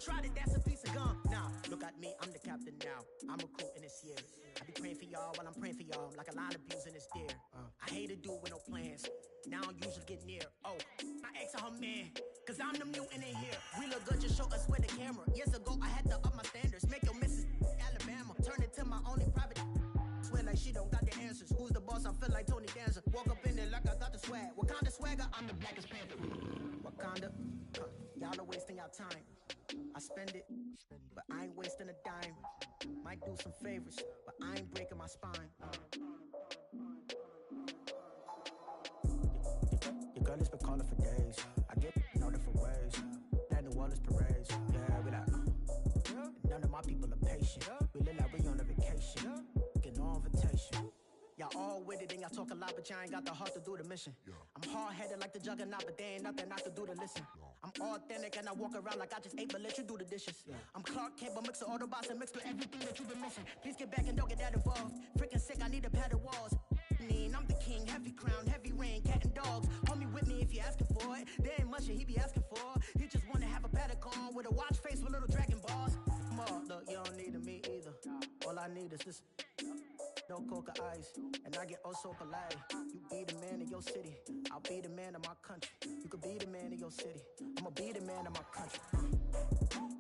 tried it, that's a piece of gum. Now, look at me, I'm the captain now. I'm recruiting this year. I be praying for y'all while I'm praying for y'all. I'm like a line of views in this deer. I hate a dude with no plans. Now I don't usually get near. Oh, my ex and her man. Cause I'm the mutant in here. We look good, just show us where the camera. Years ago, I had to up my standards. Make your missus Alabama. Turn it to my only private. Swear like she don't got the answers. Who's the boss? I feel like Tony Danza. Walk up in there like I got the swag. What kind of swagger? I'm the blackest panther. Wakanda, y'all are wasting your time. I spend it, but I ain't wasting a dime. Might do some favors, but I ain't breaking my spine. Your girl has been calling for days. I get in all different ways. That New Orleans parades. Yeah, we like, none of my people are patient. We look like we on a vacation. Get no invitation. Y'all all with it and y'all talk a lot, but y'all ain't got the heart to do the mission. I'm hard-headed like the juggernaut, but there ain't nothing I can do to listen. I'm authentic and I walk around like I just ate, but let you do the dishes. I'm Clark Kent, but mix of Autobots and mixed with everything that you've been missing. Please get back and don't get that involved. Freaking sick, I need a pad of walls. I'm the king, heavy crown, heavy rain, cat and dogs. Homie with me if you're asking for it. There ain't much that he be asking for. He just wanna have a paddock on with a watch face with little dragon balls. Look, you don't need me either. All I need is this. No coca ice, and I get oh so polite. You be the man of your city, I'll be the man of my country. You could be the man of your city, I'ma be the man of my country.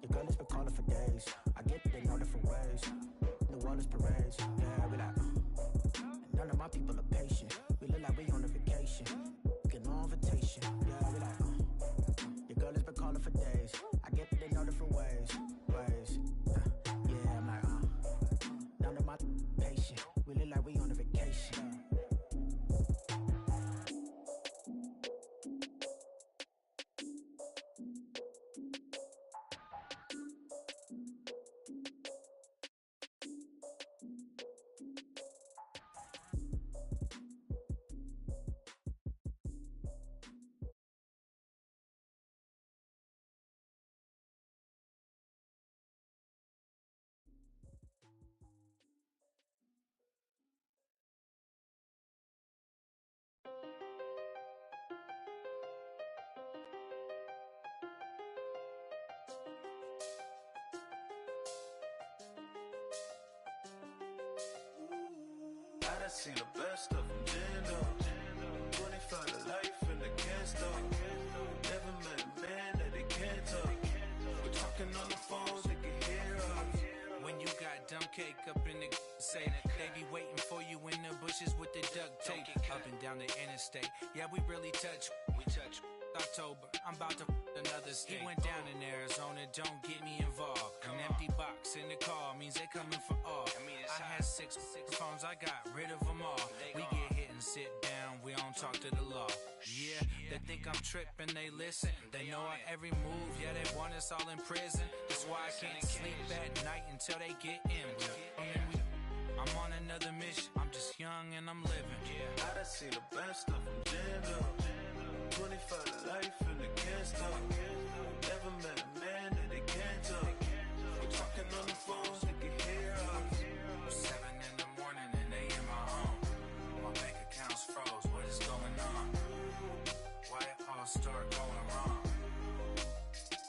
Your girl has been calling for days. I get it in all different ways. New Orleans parades, yeah, we like. And none of my people are patient. We look like we on a vacation. Get no invitation, yeah, we like. Your girl has been calling for days. I get it in all different ways. Yeah, I'm like, none of my patient. We look like we on a vacation. I done seen the best of them, Jando. 25 to life in the can't stop. Never met a man that they can't talk. We're talking on the phones, they can hear us. When you got dumb cake up in the say, they be waiting for you in the bushes with the duct tape. Up and down the interstate, yeah, we really touch. We touch. October, I'm about to another state. He went down in Arizona, don't get me involved. An empty box in the car means they coming for all. I had six phones, I got rid of them all. We get hit and sit down, we don't talk to the law. Yeah, they think I'm tripping, they listen. They know our every move, yeah, they want us all in prison. That's why I can't sleep at night until they get in. I'm on another mission, I'm just young and I'm living. Yeah, I done seen the best of them, Jando. 25 to life and they can't stop. Never met a man that they can't talk. We're talking on the phones, they can hear us. 7 in the morning and they in my home. My bank account's froze, what is going on? Why it all start going wrong?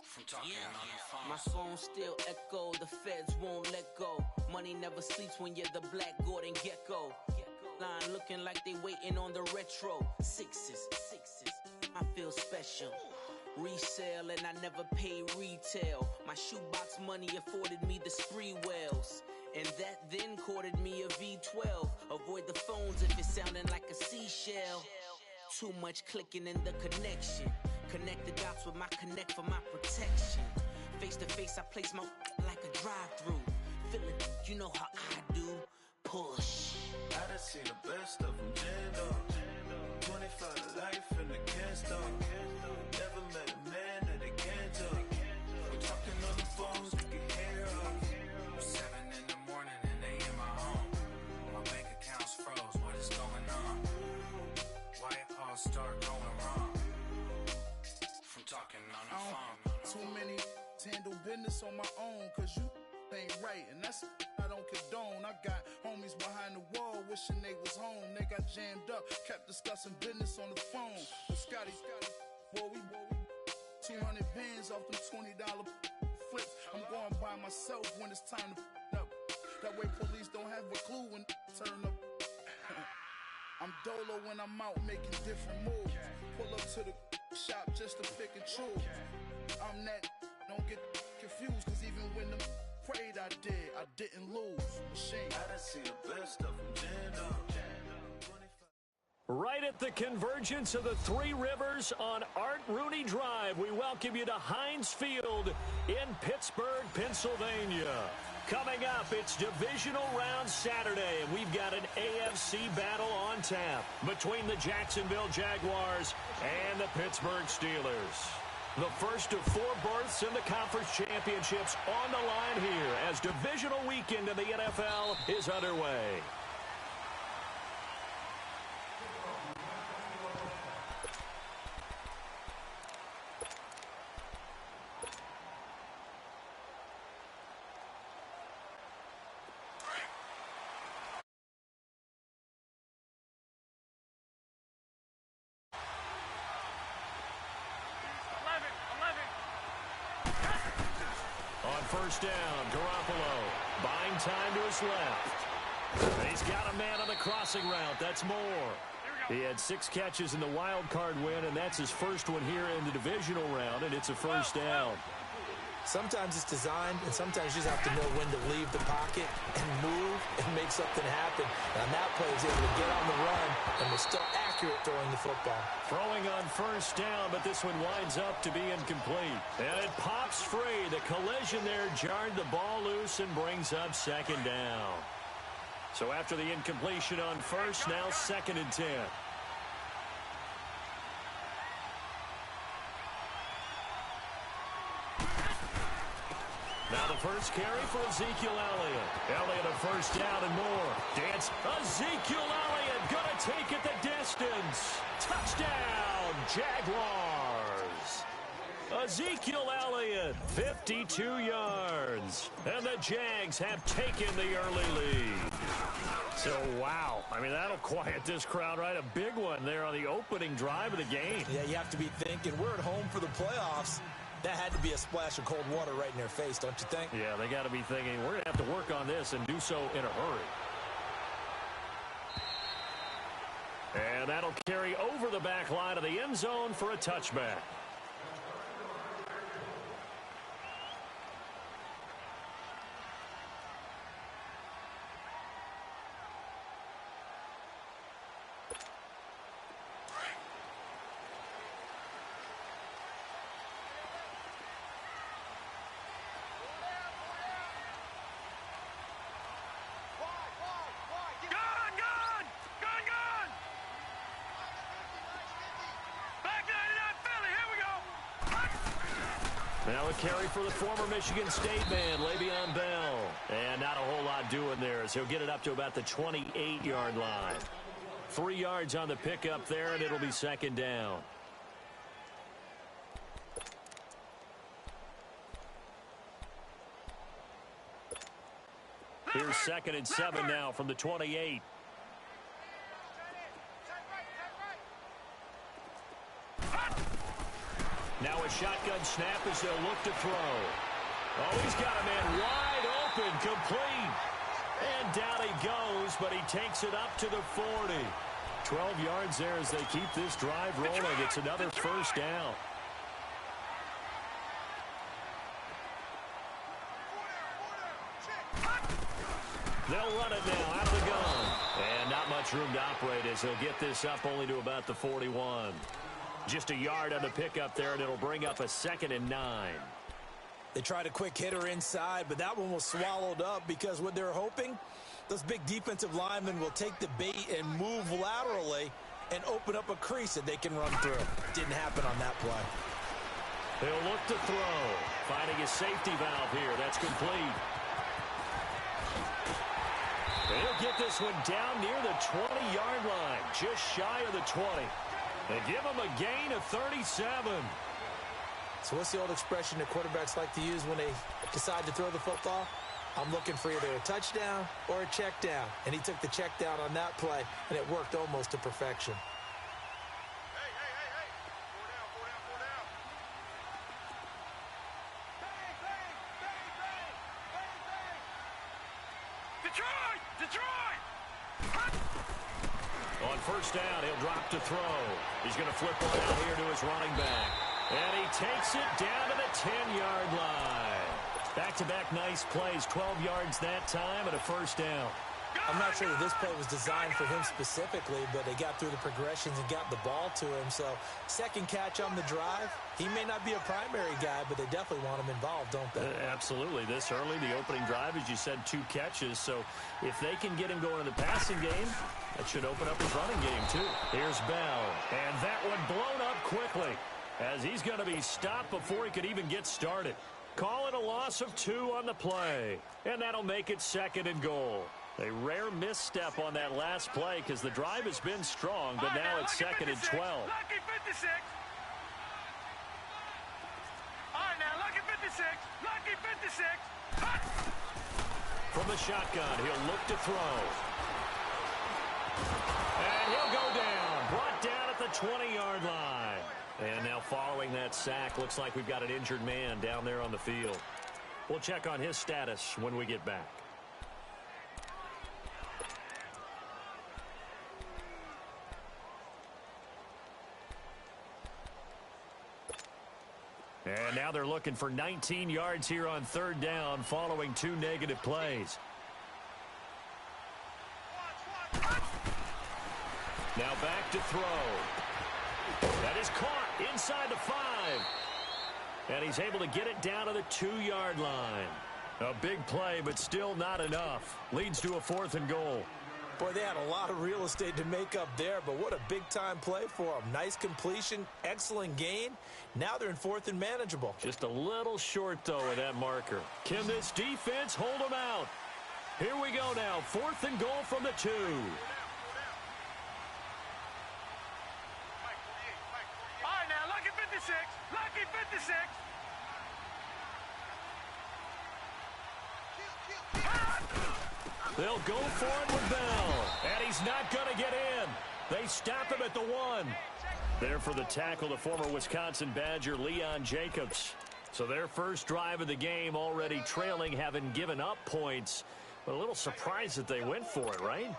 From talking on the phone. My phone still echo, the feds won't let go. Money never sleeps when you're the black Gordon Gecko. Line looking like they waiting on the retro. Sixes, I feel special. Resale and I never pay retail. My shoebox money afforded me the spree wells. And that then courted me a V12. Avoid the phones if it's sounding like a seashell. Too much clicking in the connection. Connect the dots with my connect for my protection. Face to face, I place my like a drive-through. Feeling, you know how I do. Push. I done seen the best of them, Jando. 25 to life and they can't stop. Never met a man that they can't talk. We're talking on the phones, they can hear us. 7 in the morning and they in my home. My bank account's froze, what is going on? Why it all start going wrong? From talking on the phone. Too many handle business on my own, cause you ain't right, and that's I don't condone. I got homies behind the wall wishing they was home. They got jammed up, kept discussing business on the phone. But Scotty, boy, we 200 bands off them $20 flips. I'm going by myself when it's time to up. That way police don't have a clue when turn up. I'm dolo when I'm out making different moves. Pull up to the shop just to pick and choose. I'm that, don't get confused, cause even when the prayed I didn't lose. Machine. I done seen the best stuff from jammed up. Right at the convergence of the Three Rivers on Art Rooney Drive, we welcome you to Heinz Field in Pittsburgh, Pennsylvania. Coming up, it's Divisional Round Saturday, and we've got an AFC battle on tap between the Jacksonville Jaguars and the Pittsburgh Steelers. The first of 4 berths in the conference championships on the line here as divisional weekend in the NFL is underway. First down, Garoppolo buying time to his left. He's got a man on the crossing route. That's Moore. He had 6 catches in the wild card win, and that's his first one here in the divisional round, and it's a first down. Sometimes it's designed, and sometimes you just have to know when to leave the pocket and move and make something happen. And on that play, he's able to get on the run and was still accurate throwing the football. Throwing on first down, but this one winds up to be incomplete. And it pops free. The collision there jarred the ball loose and brings up second down. So after the incompletion on first, now 2nd and 10. Now the first carry for Ezekiel Elliott. Elliott a first down and more. Dance. Ezekiel Elliott going to take it the distance. Touchdown, Jaguars. Ezekiel Elliott, 52 yards. And the Jags have taken the early lead. So, wow. I mean, that'll quiet this crowd, right? A big one there on the opening drive of the game. Yeah, you have to be thinking, we're at home for the playoffs. That had to be a splash of cold water right in their face, don't you think? Yeah, they got to be thinking, we're going to have to work on this and do so in a hurry. And that'll carry over the back line of the end zone for a touchback. Now a carry for the former Michigan State man, Le'Veon Bell. And not a whole lot doing there as he'll get it up to about the 28-yard line. 3 yards on the pickup there, and it'll be second down. Here's 2nd and 7 now from the 28. Now a shotgun snap as they'll look to throw. Oh, he's got a man wide open, complete. And down he goes, but he takes it up to the 40. 12 yards there as they keep this drive rolling. It's another first down. They'll run it now out of the gun. And not much room to operate as they'll get this up only to about the 41. Just a yard on the pickup there, and it'll bring up a 2nd and 9. They tried a quick hitter inside, but that one was swallowed up because what they're hoping, those big defensive linemen will take the bait and move laterally and open up a crease that they can run through. Didn't happen on that play. They'll look to throw. Finding a safety valve here. That's complete. They'll get this one down near the 20-yard line, just shy of the 20. They give him a gain of 37. So what's the old expression that quarterbacks like to use when they decide to throw the football? I'm looking for either a touchdown or a check down. And he took the check down on that play, and it worked almost to perfection. Hey. On first down, he'll drop to throw. He's going to flip one out here to his running back. And he takes it down to the 10-yard line. Back-to-back nice plays, 12 yards that time and a first down. I'm not sure that this play was designed for him specifically, but they got through the progressions and got the ball to him. So second catch on the drive. He may not be a primary guy, but they definitely want him involved, don't they? Absolutely. This early, the opening drive, as you said, 2 catches. So if they can get him going in the passing game, that should open up his running game, too. Here's Bell. And that one blown up quickly as he's going to be stopped before he could even get started. Call it a loss of 2 on the play. And that'll make it 2nd and goal. A rare misstep on that last play because the drive has been strong, but now it's 2nd and 12. Lucky 56. All right, now, lucky 56. Lucky 56. From the shotgun, he'll look to throw. And he'll go down. Brought down at the 20-yard line. And now following that sack, looks like we've got an injured man down there on the field. We'll check on his status when we get back. And now they're looking for 19 yards here on 3rd down following 2 negative plays. Now back to throw. That is caught inside the 5. And he's able to get it down to the 2-yard line. A big play, but still not enough. Leads to a 4th and goal. Boy, they had a lot of real estate to make up there, but what a big-time play for them. Nice completion, excellent gain. Now they're in 4th and manageable. Just a little short, though, of that marker. Can this defense hold them out? Here we go now. 4th and goal from the 2. All right, now, lucky 56. Lucky 56. They'll go for it with Bell. And he's not going to get in. They stop him at the 1. There for the tackle, the former Wisconsin Badger, Leon Jacobs. So their first drive of the game already trailing, having given up points. But a little surprised that they went for it, right?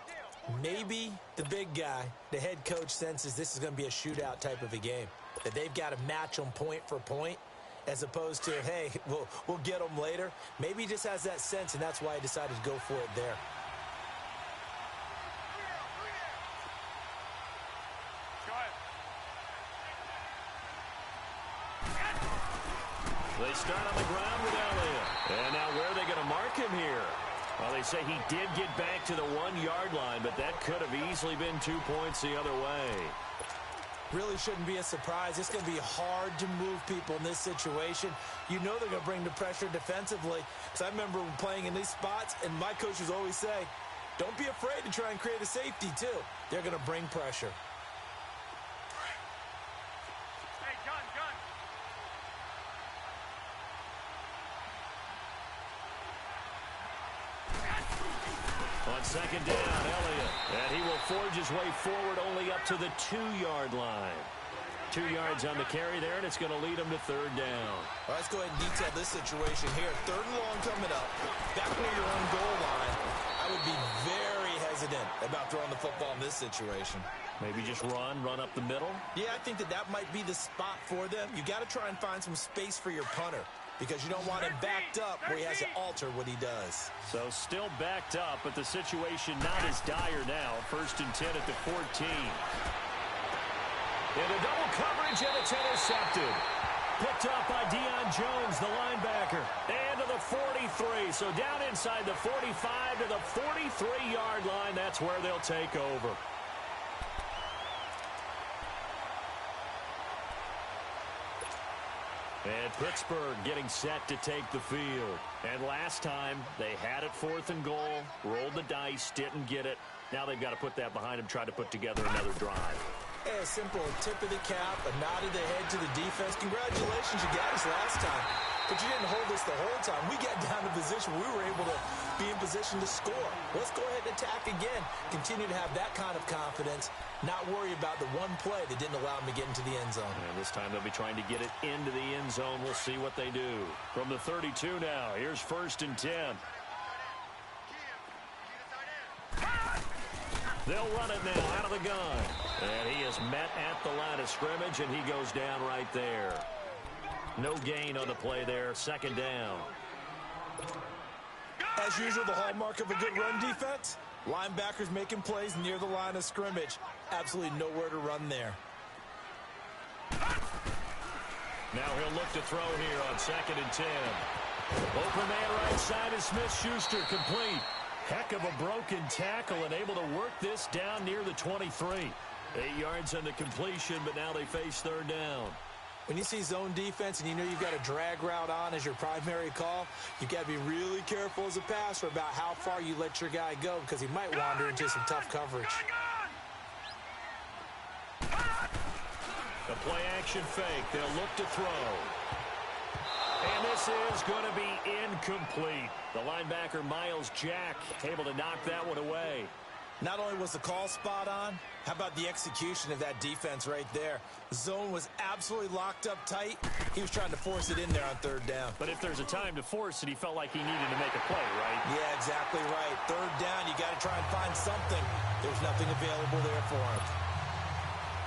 Maybe the big guy, the head coach, senses this is going to be a shootout type of a game. That they've got to match them point for point, as opposed to, hey, we'll get them later. Maybe he just has that sense, and that's why he decided to go for it there. They start on the ground with Elliott. And now where are they going to mark him here? Well, they say he did get back to the 1-yard line, but that could have easily been 2 points the other way. Really shouldn't be a surprise. It's going to be hard to move people in this situation. You know they're going to bring the pressure defensively. Because I remember playing in these spots, and my coaches always say, don't be afraid to try and create a safety, too. They're going to bring pressure. Hey, gun. On 2nd down, Elliott. And he will forge his way forward only up to the 2-yard line. 2 yards on the carry there, and it's going to lead him to 3rd down. Well, let's go ahead and detail this situation here. 3rd and long coming up. Back near your own goal line. I would be very hesitant about throwing the football in this situation. Maybe just run up the middle? Yeah, I think that might be the spot for them. You got to try and find some space for your punter, because you don't want him backed up where he has to alter what he does. So still backed up, but the situation not as dire now. 1st and 10 at the 14. Into double coverage, and it's intercepted. Picked up by Deion Jones, the linebacker. And to the 43. So down inside the 45 to the 43-yard line. That's where they'll take over. And Pittsburgh getting set to take the field. And last time, they had it 4th and goal, rolled the dice, didn't get it. Now they've got to put that behind them, try to put together another drive. Hey, a simple tip of the cap, a nod of the head to the defense. Congratulations, you got us last time. But you didn't hold us the whole time. We got down to position. We were able to be in position to score. Let's go ahead and attack again. Continue to have that kind of confidence. Not worry about the one play that didn't allow them to get into the end zone. And this time they'll be trying to get it into the end zone. We'll see what they do. From the 32 now, here's 1st and 10. They'll run it now out of the gun. And he is met at the line of scrimmage, and he goes down right there. No gain on the play there. Second down. As usual, the hallmark of a good run defense, linebackers making plays near the line of scrimmage. Absolutely nowhere to run there. Now he'll look to throw here on 2nd and 10. Open man right side is Smith-Schuster, complete. Heck of a broken tackle and able to work this down near the 23. 8 yards on the completion, but now they face third down. When you see zone defense and you know you've got a drag route on as your primary call, you've got to be really careful as a passer about how far you let your guy go because he might wander into some tough coverage. The play action fake. They'll look to throw. And this is going to be incomplete. The linebacker, Miles Jack, able to knock that one away. Not only was the call spot on, how about the execution of that defense right there? The zone was absolutely locked up tight. He was trying to force it in there on third down. But if there's a time to force it, he felt like he needed to make a play, right? Yeah, exactly right. Third down, you got to try and find something. There's nothing available there for him.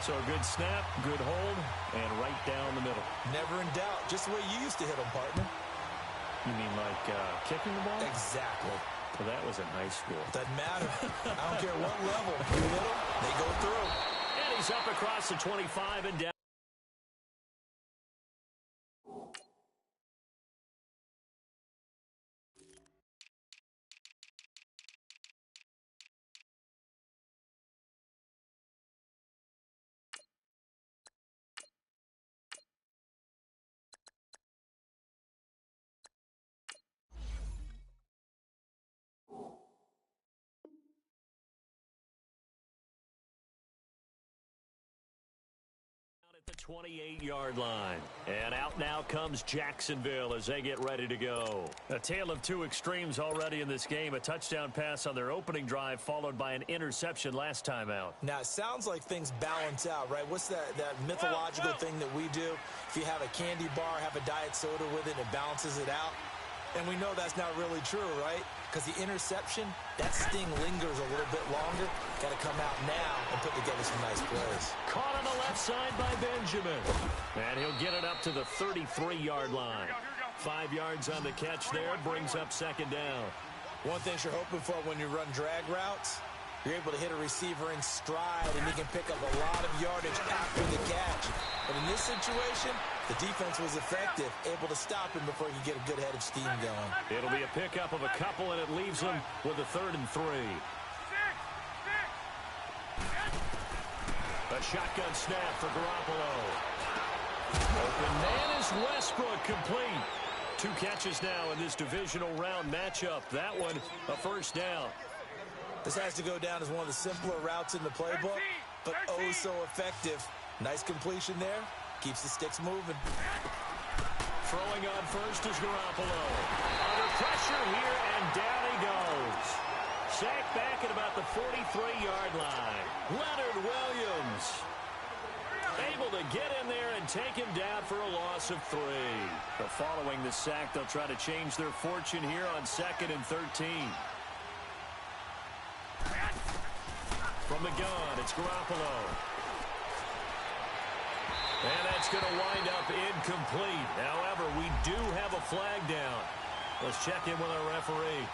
So a good snap, good hold, and right down the middle. Never in doubt. Just the way you used to hit them, partner. You mean like kicking the ball? Exactly. Well, that was in high school. Doesn't matter. I don't care what level. You hit them, they go through. And he's up across the 25 and down. The 28-yard line. And out now comes Jacksonville as they get ready to go. A tale of two extremes already in this game. A touchdown pass on their opening drive followed by an interception last time out. Now, it sounds like things balance out, right? What's that mythological thing that we do? If you have a candy bar, have a diet soda with it, it balances it out. And we know that's not really true, right? Because the interception, that sting lingers a little bit longer. Got to come out now and put together some nice plays. Caught on the left side by Benjamin. And he'll get it up to the 33-yard line. 5 yards on the catch there. Brings up second down. One thing you're hoping for when you run drag routes, you're able to hit a receiver in stride, and he can pick up a lot of yardage after the catch. But in this situation, the defense was effective, able to stop him before he could get a good head of steam going. It'll be a pickup of a couple, and it leaves them with a 3rd and 3. A shotgun snap for Garoppolo. Open man is Westbrook, complete. 2 catches now in this divisional round matchup. That one, a first down. This has to go down as one of the simpler routes in the playbook, but oh so effective. Nice completion there. Keeps the sticks moving. Throwing on first is Garoppolo. Under pressure here, and down he goes. Sacked back at about the 43-yard line. Leonard Williams able to get in there and take him down for a loss of 3. But following the sack, they'll try to change their fortune here on 2nd and 13. From the gun, it's Garoppolo. And that's going to wind up incomplete. However, we do have a flag down. Let's check in with our referee.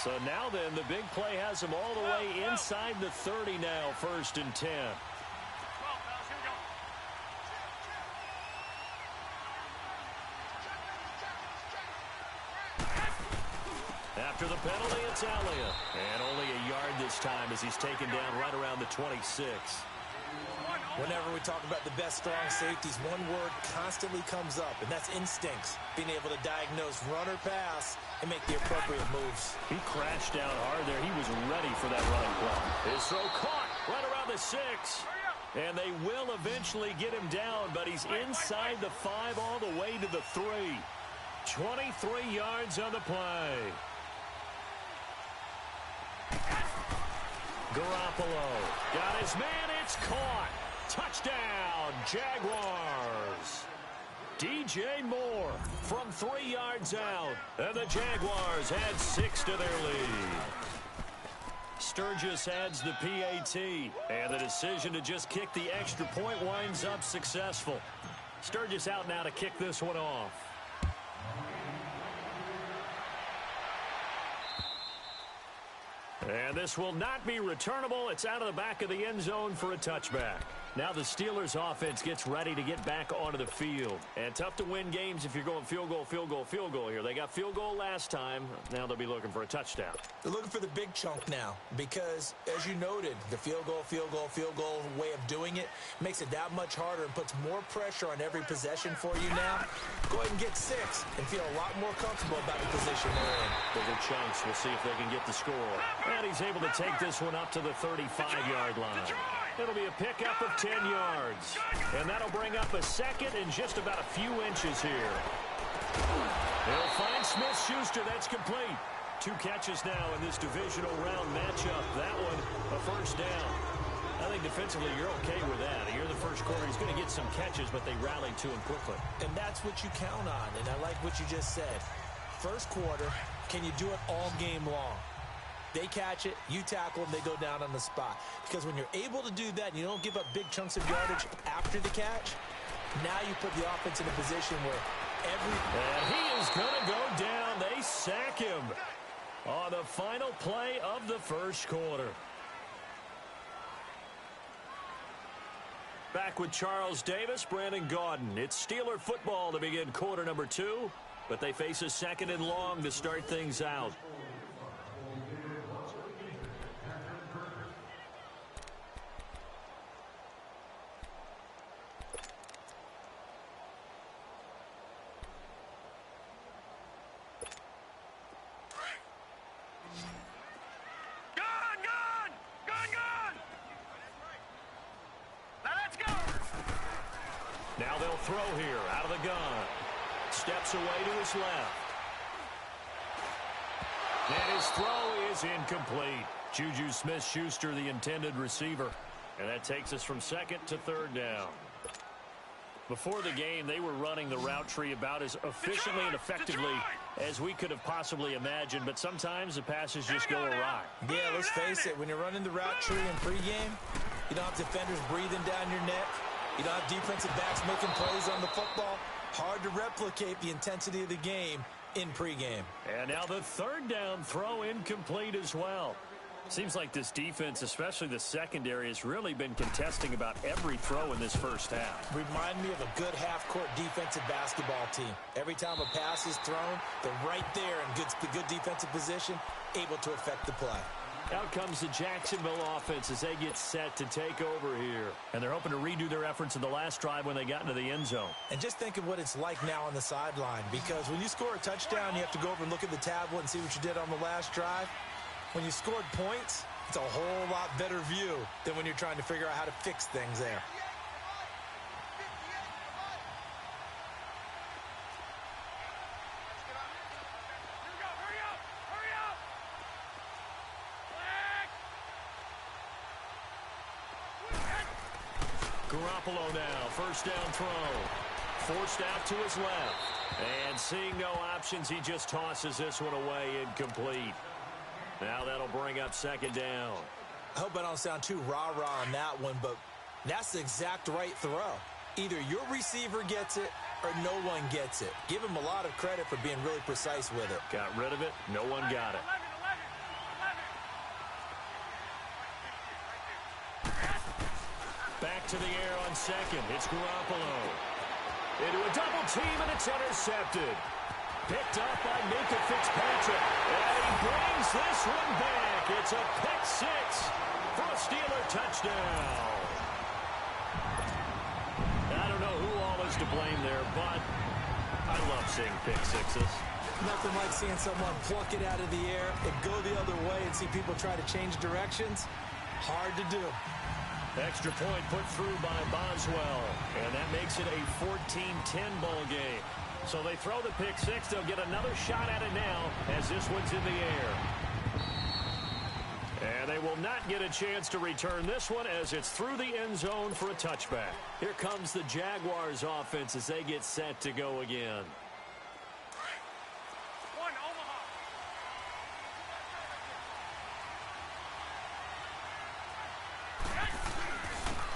So now then, the big play has them all the way inside the 30 now, 1st and 10. After the penalty, it's Elliott. And only a yard this time as he's taken down right around the 26. Whenever we talk about the best strong safeties, one word constantly comes up, and that's instincts. Being able to diagnose run or pass and make the appropriate moves. He crashed down hard there. He was ready for that running play. His throw caught right around the 6. And they will eventually get him down, but he's inside the 5 all the way to the 3. 23 yards on the play. Garoppolo got his man. It's caught. Touchdown, Jaguars. DJ Moore from 3 yards out. And the Jaguars add 6 to their lead. Sturgis adds the PAT. And the decision to just kick the extra point winds up successful. Sturgis out now to kick this one off. And this will not be returnable. It's out of the back of the end zone for a touchback. Now the Steelers offense gets ready to get back onto the field. And tough to win games if you're going field goal, field goal, field goal here. They got field goal last time. Now they'll be looking for a touchdown. They're looking for the big chunk now because, as you noted, the field goal way of doing it makes it that much harder and puts more pressure on every possession for you now. Go ahead and get 6 and feel a lot more comfortable about the position they're in. Bigger chunks. We'll see if they can get the score. And he's able to take this one up to the 35-yard line. It'll be a pickup of 10 yards. And that'll bring up a second and just about a few inches here. They'll find Smith-Schuster. That's complete. 2 catches now in this divisional round matchup. That one, a first down. I think defensively you're okay with that. Here in the first quarter, he's going to get some catches, but they rallied to him quickly. And that's what you count on, and I like what you just said. First quarter, can you do it all game long? They catch it, you tackle them, they go down on the spot. Because when you're able to do that and you don't give up big chunks of yardage after the catch, now you put the offense in a position where And he is going to go down. They sack him on the final play of the first quarter. Back with Charles Davis, Brandon Gaudin. It's Steeler football to begin quarter number 2, but they face a second and long to start things out. Now they'll throw here out of the gun. Steps away to his left. And his throw is incomplete. Juju Smith-Schuster, the intended receiver. And that takes us from second to third down. Before the game, they were running the route tree about as efficiently and effectively as we could have possibly imagined. But sometimes the passes just go awry. Yeah, let's face it. When you're running the route tree in pregame, you don't have defenders breathing down your neck. You don't have defensive backs making plays on the football. Hard to replicate the intensity of the game in pregame. And now the third down throw incomplete as well. Seems like this defense, especially the secondary, has really been contesting about every throw in this first half. Remind me of a good half-court defensive basketball team. Every time a pass is thrown, they're right there in good defensive position, able to affect the play. Out comes the Jacksonville offense as they get set to take over here. And they're hoping to redo their efforts in the last drive when they got into the end zone. And just think of what it's like now on the sideline, because when you score a touchdown, you have to go over and look at the tablet and see what you did on the last drive. When you scored points, it's a whole lot better view than when you're trying to figure out how to fix things there. Garoppolo now, first down throw. Forced out to his left. And seeing no options, he just tosses this one away incomplete. Now that'll bring up second down. I hope I don't sound too rah-rah on that one, but that's the exact right throw. Either your receiver gets it or no one gets it. Give him a lot of credit for being really precise with it. Got rid of it. No one got it. Back to the air on second. It's Garoppolo. Into a double team, and it's intercepted. Picked up by Minka Fitzpatrick. And he brings this one back. It's a pick six for a Steeler touchdown. I don't know who all is to blame there, but I love seeing pick sixes. Nothing like seeing someone pluck it out of the air and go the other way and see people try to change directions. Hard to do. Extra point put through by Boswell, and that makes it a 14-10 ball game. So they throw the pick six. They'll get another shot at it now as this one's in the air. And they will not get a chance to return this one as it's through the end zone for a touchback. Here comes the Jaguars offense as they get set to go again.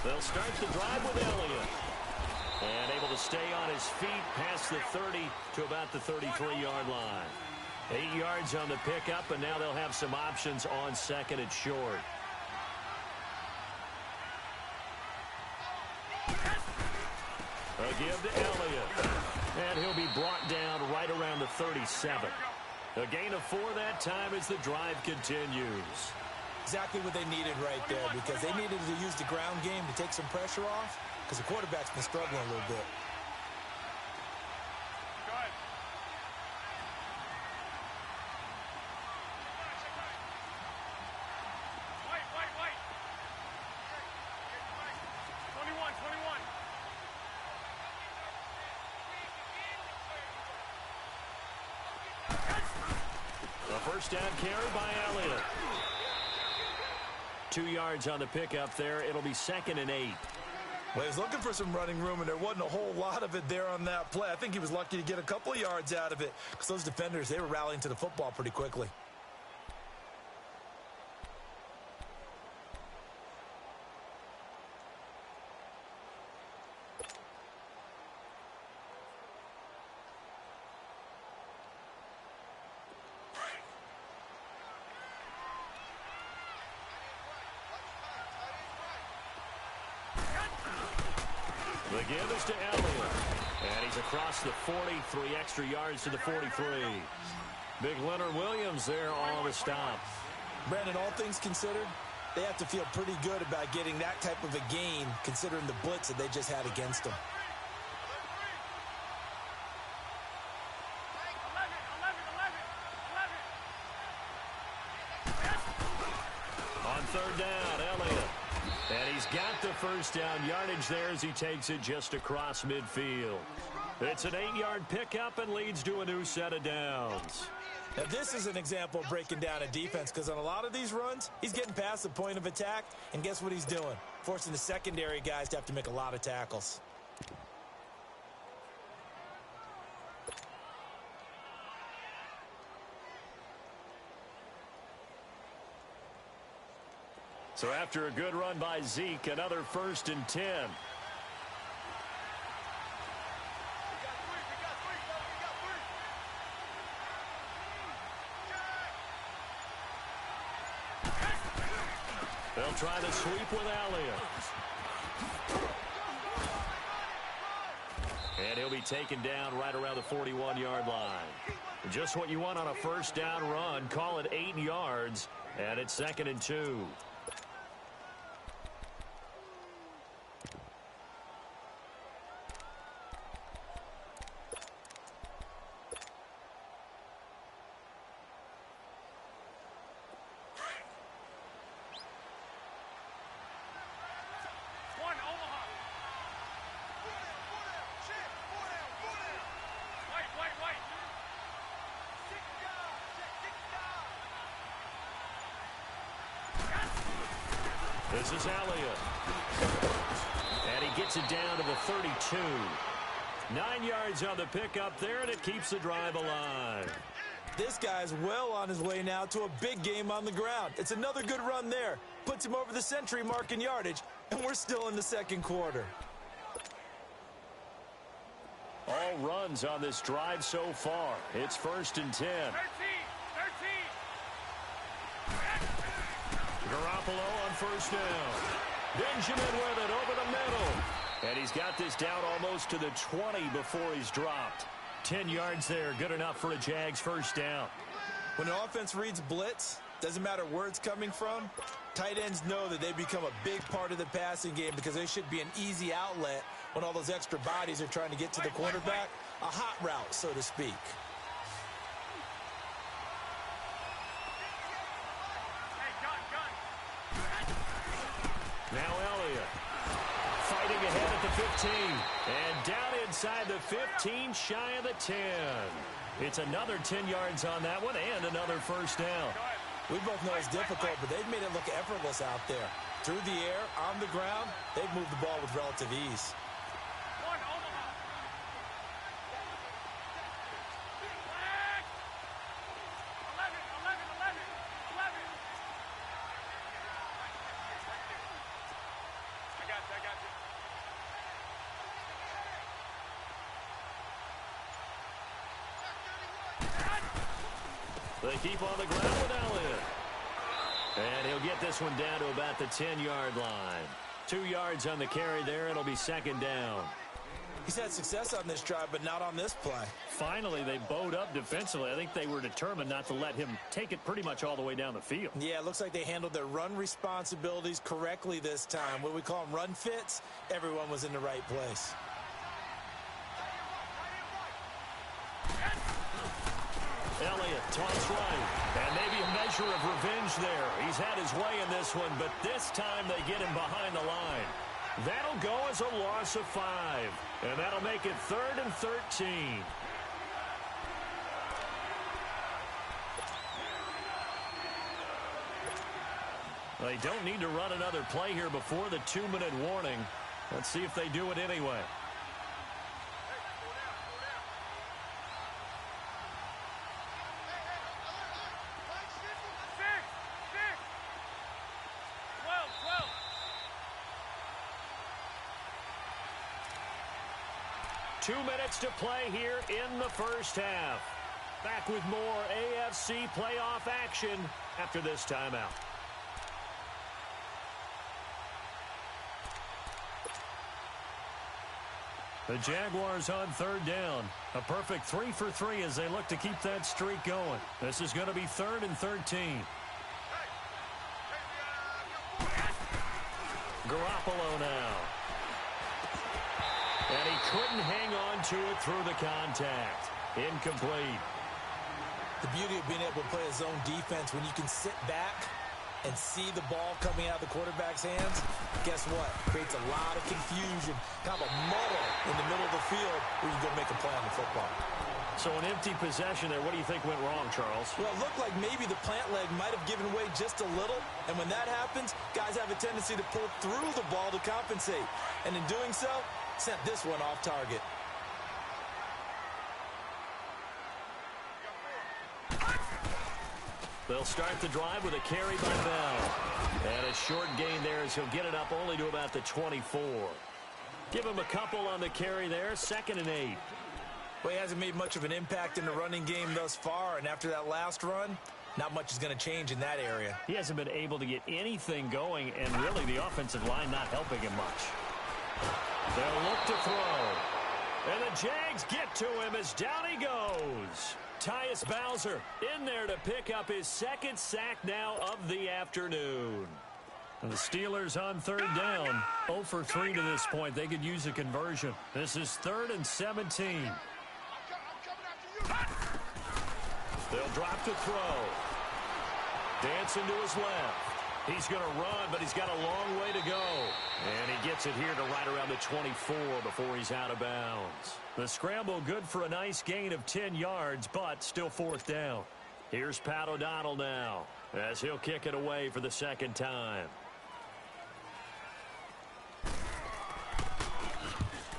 They'll start the drive with Elliott. And able to stay on his feet past the 30 to about the 33-yard line. 8 yards on the pickup, and now they'll have some options on second and short. A give to Elliott. And he'll be brought down right around the 37. A gain of 4 that time as the drive continues. Exactly what they needed right there, because they needed to use the ground game to take some pressure off, because the quarterback's been struggling a little bit. A first down carry by Elliott. 2 yards on the pickup there. It'll be 2nd and 8. Well, he's looking for some running room, and there wasn't a whole lot of it there on that play. I think he was lucky to get a couple of yards out of it because those defenders, they were rallying to the football pretty quickly. The give is to Elliott. And he's across the 40, 3 extra yards to the 43. Big Leonard Williams there on the stop. Brandon, all things considered, they have to feel pretty good about getting that type of a gain considering the blitz that they just had against them. On third down, Elliott. And he's got the first down yardage there as he takes it just across midfield. It's an 8-yard pickup and leads to a new set of downs. Now, this is an example of breaking down a defense because on a lot of these runs, he's getting past the point of attack, and guess what he's doing? Forcing the secondary guys to have to make a lot of tackles. So after a good run by Zeke, another 1st and 10. They'll try the sweep with Elliott. And he'll be taken down right around the 41-yard line. Just what you want on a first down run. Call it 8 yards, and it's 2nd and 2. This is Elliott. And he gets it down to the 32. 9 yards on the pickup there, and it keeps the drive alive. This guy's well on his way now to a big game on the ground. It's another good run there. Puts him over the century mark in yardage, and we're still in the second quarter. All runs on this drive so far. It's 1st and 10. 13. Garoppolo on first down. Benjamin with it over the middle. And he's got this down almost to the 20 before he's dropped. 10 yards there, good enough for a Jags first down. When an offense reads blitz, doesn't matter where it's coming from, tight ends know that they become a big part of the passing game because they should be an easy outlet when all those extra bodies are trying to get to the quarterback. A hot route, so to speak. Now Elliott fighting ahead at the 15. And down inside the 15, shy of the 10. It's another 10 yards on that one and another first down. We both know it's difficult, but they've made it look effortless out there. Through the air, on the ground, they've moved the ball with relative ease. They keep on the ground with Elliott. And he'll get this one down to about the 10-yard line. 2 yards on the carry there. It'll be second down. He's had success on this drive, but not on this play. Finally, they bowed up defensively. I think they were determined not to let him take it pretty much all the way down the field. Yeah, it looks like they handled their run responsibilities correctly this time. What we call them run fits, everyone was in the right place. Elliott tossed right, and maybe a measure of revenge there. He's had his way in this one, but this time they get him behind the line. That'll go as a loss of 5, and that'll make it 3rd and 13. They don't need to run another play here before the 2-minute warning. Let's see if they do it anyway. Two minutes to play here in the first half. Back with more AFC playoff action after this timeout. The Jaguars on 3rd down. A perfect 3 for 3 as they look to keep that streak going. This is going to be 3rd and 13. Garoppolo now. And he couldn't hang on to it through the contact. Incomplete. The beauty of being able to play a zone defense when you can sit back and see the ball coming out of the quarterback's hands, guess what? Creates a lot of confusion, kind of a muddle in the middle of the field where you go make a play on the football. So an empty possession there. What do you think went wrong, Charles? Well, it looked like maybe the plant leg might have given way just a little, and when that happens, guys have a tendency to pull through the ball to compensate. And in doing so, sent this one off target. They'll start the drive with a carry by Bell. And a short gain there as he'll get it up only to about the 24. Give him a couple on the carry there. 2nd and 8. Well, he hasn't made much of an impact in the running game thus far, and after that last run, not much is going to change in that area. He hasn't been able to get anything going, and really the offensive line not helping him much. They'll look to throw. And the Jags get to him as down he goes. Tyus Bowser in there to pick up his 2nd sack now of the afternoon. And the Steelers on 3rd down. 0 for 3 to this point. They could use a conversion. This is 3rd and 17. They'll drop to throw. Dancing to his left. He's going to run, but he's got a long way to go. And he gets it here to right around the 24 before he's out of bounds. The scramble good for a nice gain of 10 yards, but still 4th down. Here's Pat O'Donnell now as he'll kick it away for the 2nd time.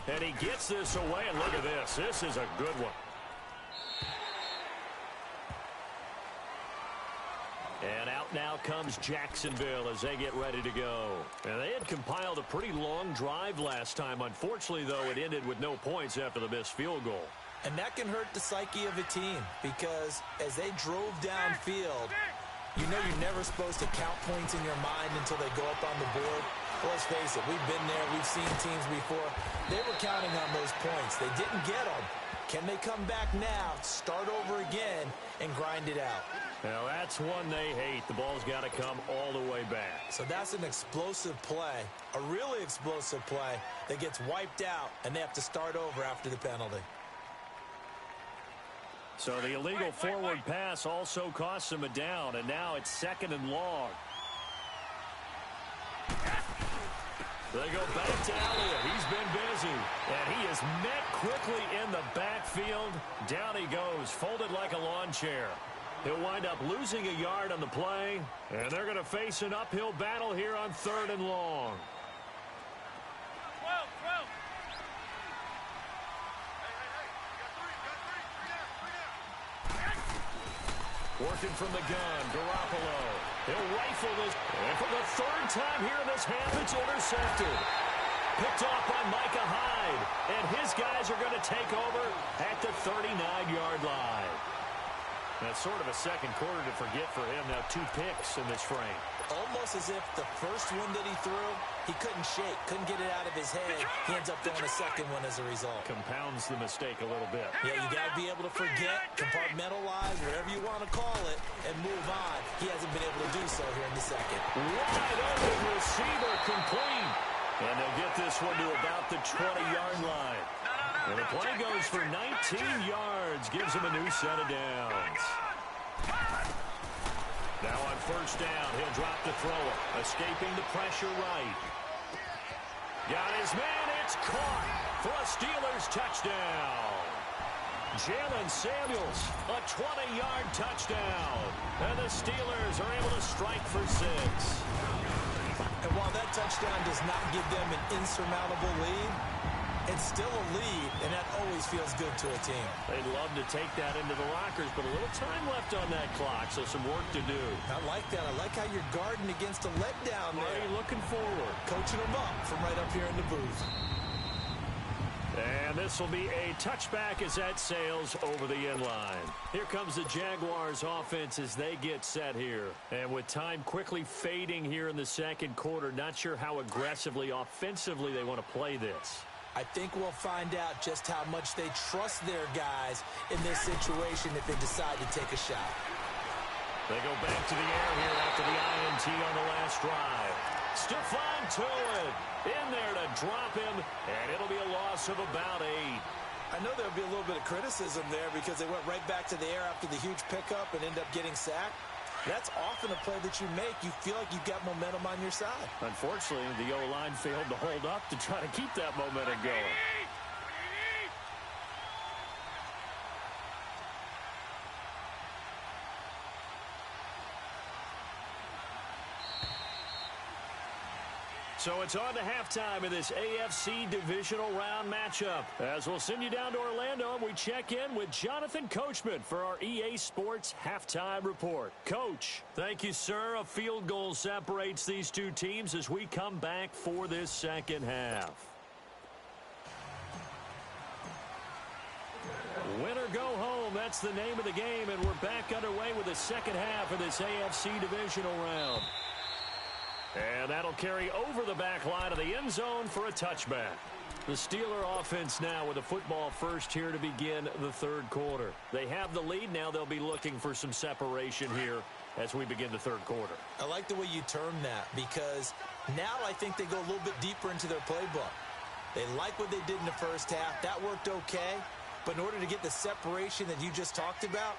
And he gets this away, and look at this. This is a good one. And out now comes Jacksonville as they get ready to go. And they had compiled a pretty long drive last time. Unfortunately, though, it ended with no points after the missed field goal. And that can hurt the psyche of a team because as they drove downfield, you know you're never supposed to count points in your mind until they go up on the board. Well, let's face it, we've been there. We've seen teams before. They were counting on those points. They didn't get them. Can they come back now, start over again, and grind it out? Now, that's one they hate. The ball's got to come all the way back. So that's an explosive play, a really explosive play that gets wiped out, and they have to start over after the penalty. So the illegal forward pass also costs him a down, and now it's 2nd and long. They go back to Elliott. He's been busy, and he is met quickly in the backfield. Down he goes, folded like a lawn chair. He'll wind up losing a yard on the play, and they're going to face an uphill battle here on 3rd and long. Working from the gun, Garoppolo. He'll rifle this. And for the 3rd time here in this half, it's intercepted. Picked off by Micah Hyde. And his guys are going to take over at the 39-yard line. That's sort of a second quarter to forget for him. Now 2 picks in this frame. Almost as if the first one that he threw, he couldn't shake, couldn't get it out of his head. He ends up throwing a second one as a result. Compounds the mistake a little bit. Yeah, you got to be able to forget, compartmentalize, whatever you want to call it, and move on. He hasn't been able to do so here in the second. Wide open receiver complete. And they'll get this one to about the 20-yard line. And the play goes for 19 yards, gives him a new set of downs. Now on 1st down, he'll drop to throw it. Escaping the pressure right. Got his man, it's caught for a Steelers touchdown. Jalen Samuels, a 20-yard touchdown. And the Steelers are able to strike for 6. And while that touchdown does not give them an insurmountable lead, it's still a lead, and that always feels good to a team. They'd love to take that into the lockers, but a little time left on that clock, so some work to do. I like that. I like how you're guarding against a letdown there. Already looking forward. Coaching them up from right up here in the booth. And this will be a touchback as that sails over the end line. Here comes the Jaguars offense as they get set here. And with time quickly fading here in the second quarter, not sure how aggressively, offensively they want to play this. I think we'll find out just how much they trust their guys in this situation if they decide to take a shot. They go back to the air here after the INT on the last drive. Stephon Tuitt in there to drop him, and it'll be a loss of about 8. I know there'll be a little bit of criticism there because they went right back to the air after the huge pickup and end up getting sacked. That's often a play that you make. You feel like you've got momentum on your side. Unfortunately, the O-line failed to hold up to try to keep that momentum going. So it's on to halftime in this AFC divisional round matchup. As we'll send you down to Orlando, and we check in with Jonathan Coachman for our EA Sports Halftime Report. Coach, thank you, sir. A field goal separates these two teams as we come back for this second half. Win or go home, that's the name of the game, and we're back underway with the second half of this AFC divisional round. And that'll carry over the back line of the end zone for a touchback. The Steeler offense now with a football first here to begin the third quarter. They have the lead. Now they'll be looking for some separation here as we begin the third quarter. I like the way you term that because now I think they go a little bit deeper into their playbook. They like what they did in the first half. That worked okay. But in order to get the separation that you just talked about,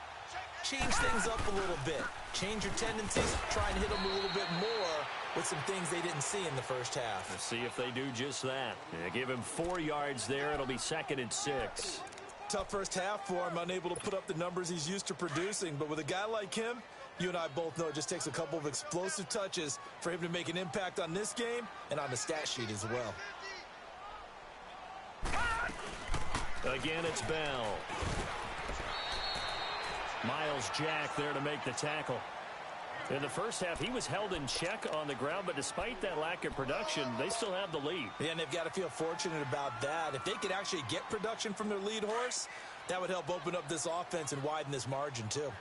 change things up a little bit. Change your tendencies. Try and hit them a little bit more with some things they didn't see in the first half. Let's see if they do just that. Yeah, give him 4 yards there. It'll be 2nd and 6. Tough first half for him, unable to put up the numbers he's used to producing. But with a guy like him, you and I both know it just takes a couple of explosive touches for him to make an impact on this game and on the stat sheet as well. Again, it's Bell. Miles Jack there to make the tackle. In the first half, he was held in check on the ground, but despite that lack of production, they still have the lead. Yeah, and they've got to feel fortunate about that. If they could actually get production from their lead horse, that would help open up this offense and widen this margin, too.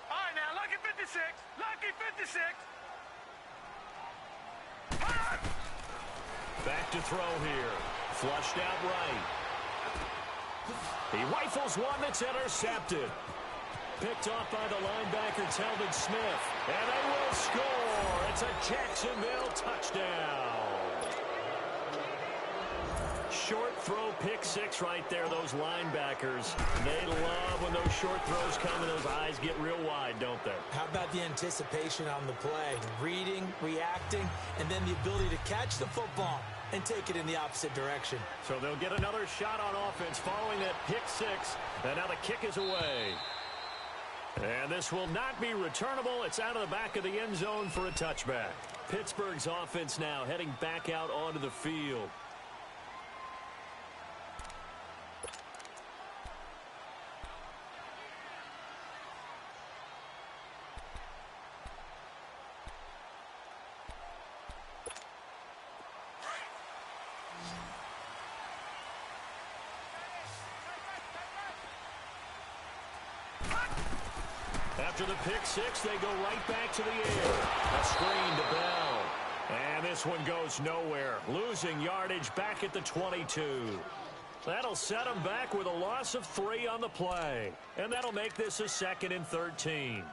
All right, now, lucky 56. Lucky 56. Back to throw here. Flushed out right. He rifles one that's intercepted. Picked off by the linebacker, Telvin Smith. And they will score. It's a Jacksonville touchdown. Short throw, pick 6 right there, those linebackers. They love when those short throws come and those eyes get real wide, don't they? How about the anticipation on the play? Reading, reacting, and then the ability to catch the football and take it in the opposite direction. So they'll get another shot on offense following that pick 6. And now the kick is away. And this will not be returnable. It's out of the back of the end zone for a touchback. Pittsburgh's offense now heading back out onto the field. After the pick six, they go right back to the air. A screen to Bell. And this one goes nowhere. Losing yardage back at the 22. That'll set them back with a loss of 3 on the play. And that'll make this a 2nd and 13.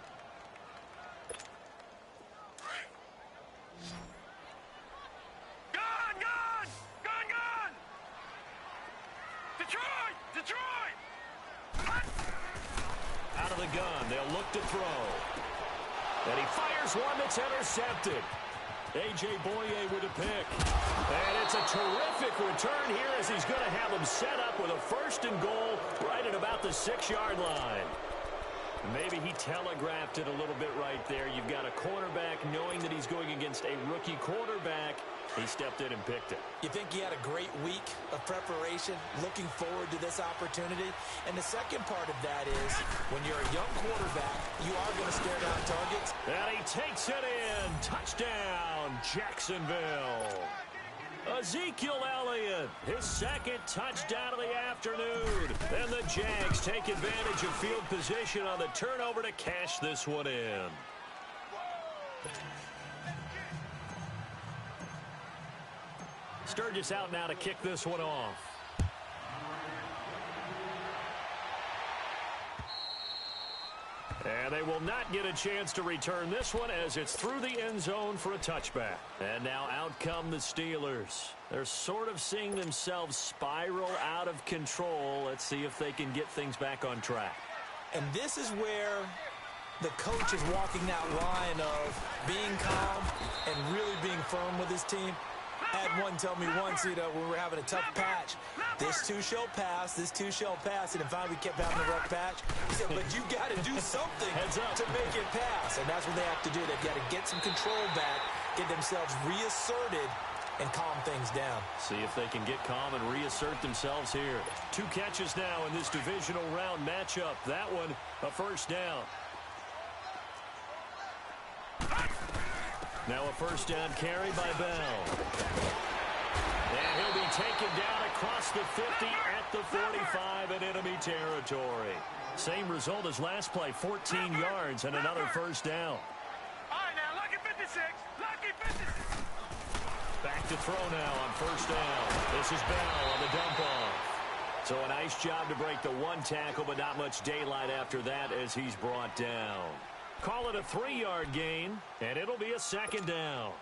Out of the gun, they'll look to throw. And he fires one that's intercepted. A.J. Boye with a pick. And it's a terrific return here as he's going to have them set up with a 1st and goal right at about the 6-yard line. Maybe he telegraphed it a little bit right there. You've got a cornerback knowing that he's going against a rookie quarterback. He stepped in and picked it. You think he had a great week of preparation, looking forward to this opportunity? And the second part of that is, when you're a young quarterback, you are going to stare down targets. And he takes it in. Touchdown, Jacksonville. Ezekiel Elliott, his 2nd touchdown of the afternoon. And the Jags take advantage of field position on the turnover to cash this one in. Sturgis out now to kick this one off. And they will not get a chance to return this one as it's through the end zone for a touchback. And now out come the Steelers. They're sort of seeing themselves spiral out of control. Let's see if they can get things back on track. And this is where the coach is walking that line of being calm and really being firm with his team. I had one tell me once, when we were having a tough patch, this too shall pass, this too shall pass, and finally we kept having a rough patch. He said, but you got to do something to make it pass, and that's what they have to do. They've got to get some control back, get themselves reasserted, and calm things down. See if they can get calm and reassert themselves here. 2 catches now in this divisional round matchup. That one, a 1st down. Now a 1st down carry by Bell. And he'll be taken down across the 50 at the 45 in enemy territory. Same result as last play, 14 yards and another 1st down. All right, now, lucky 56. Lucky 56. Back to throw now on 1st down. This is Bell on the dump off. So a nice job to break the 1 tackle, but not much daylight after that as he's brought down. Call it a 3-yard gain, and it'll be a 2nd down.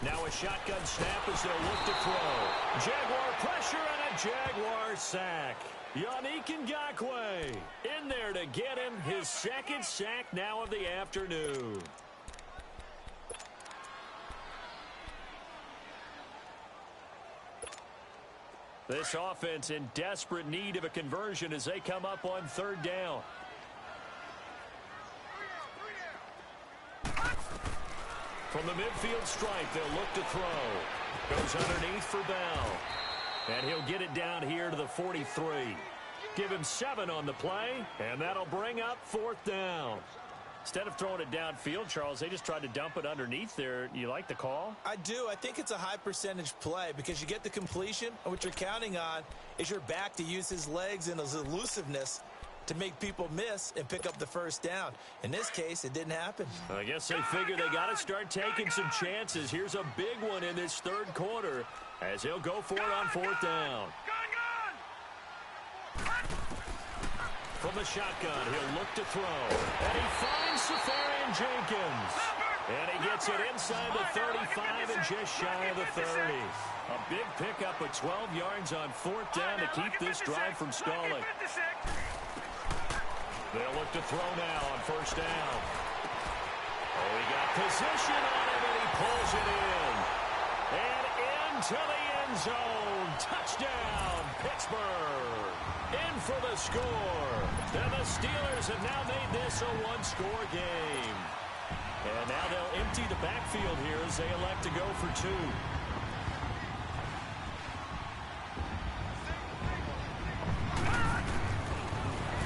Now a shotgun snap as they'll look to throw. Jaguar pressure and a Jaguar sack. Yannick Ngakoue in there to get him his 2nd sack now of the afternoon. This offense in desperate need of a conversion as they come up on 3rd down. From the midfield stripe, they'll look to throw. Goes underneath for Bell. And he'll get it down here to the 43. Give him 7 on the play, and that'll bring up 4th down. Instead of throwing it downfield, Charles, they just tried to dump it underneath there. You like the call? I do. I think it's a high percentage play because you get the completion, and what you're counting on is your back to use his legs and his elusiveness to make people miss and pick up the 1st down. In this case, it didn't happen. I guess they figure they got to start taking some chances. Here's a big one in this 3rd quarter as he'll go for it on 4th down. From the shotgun, he'll look to throw. And he finds Safarian Jenkins. And he gets it inside the 35 and just shy of the 30. A big pickup of 12 yards on 4th down to keep this drive from stalling. They'll look to throw now on first down. Oh, he got position on him, and he pulls it in. And into the end zone. Touchdown, Pittsburgh. In for the score. And the Steelers have now made this a one-score game. And now they'll empty the backfield here as they elect to go for two.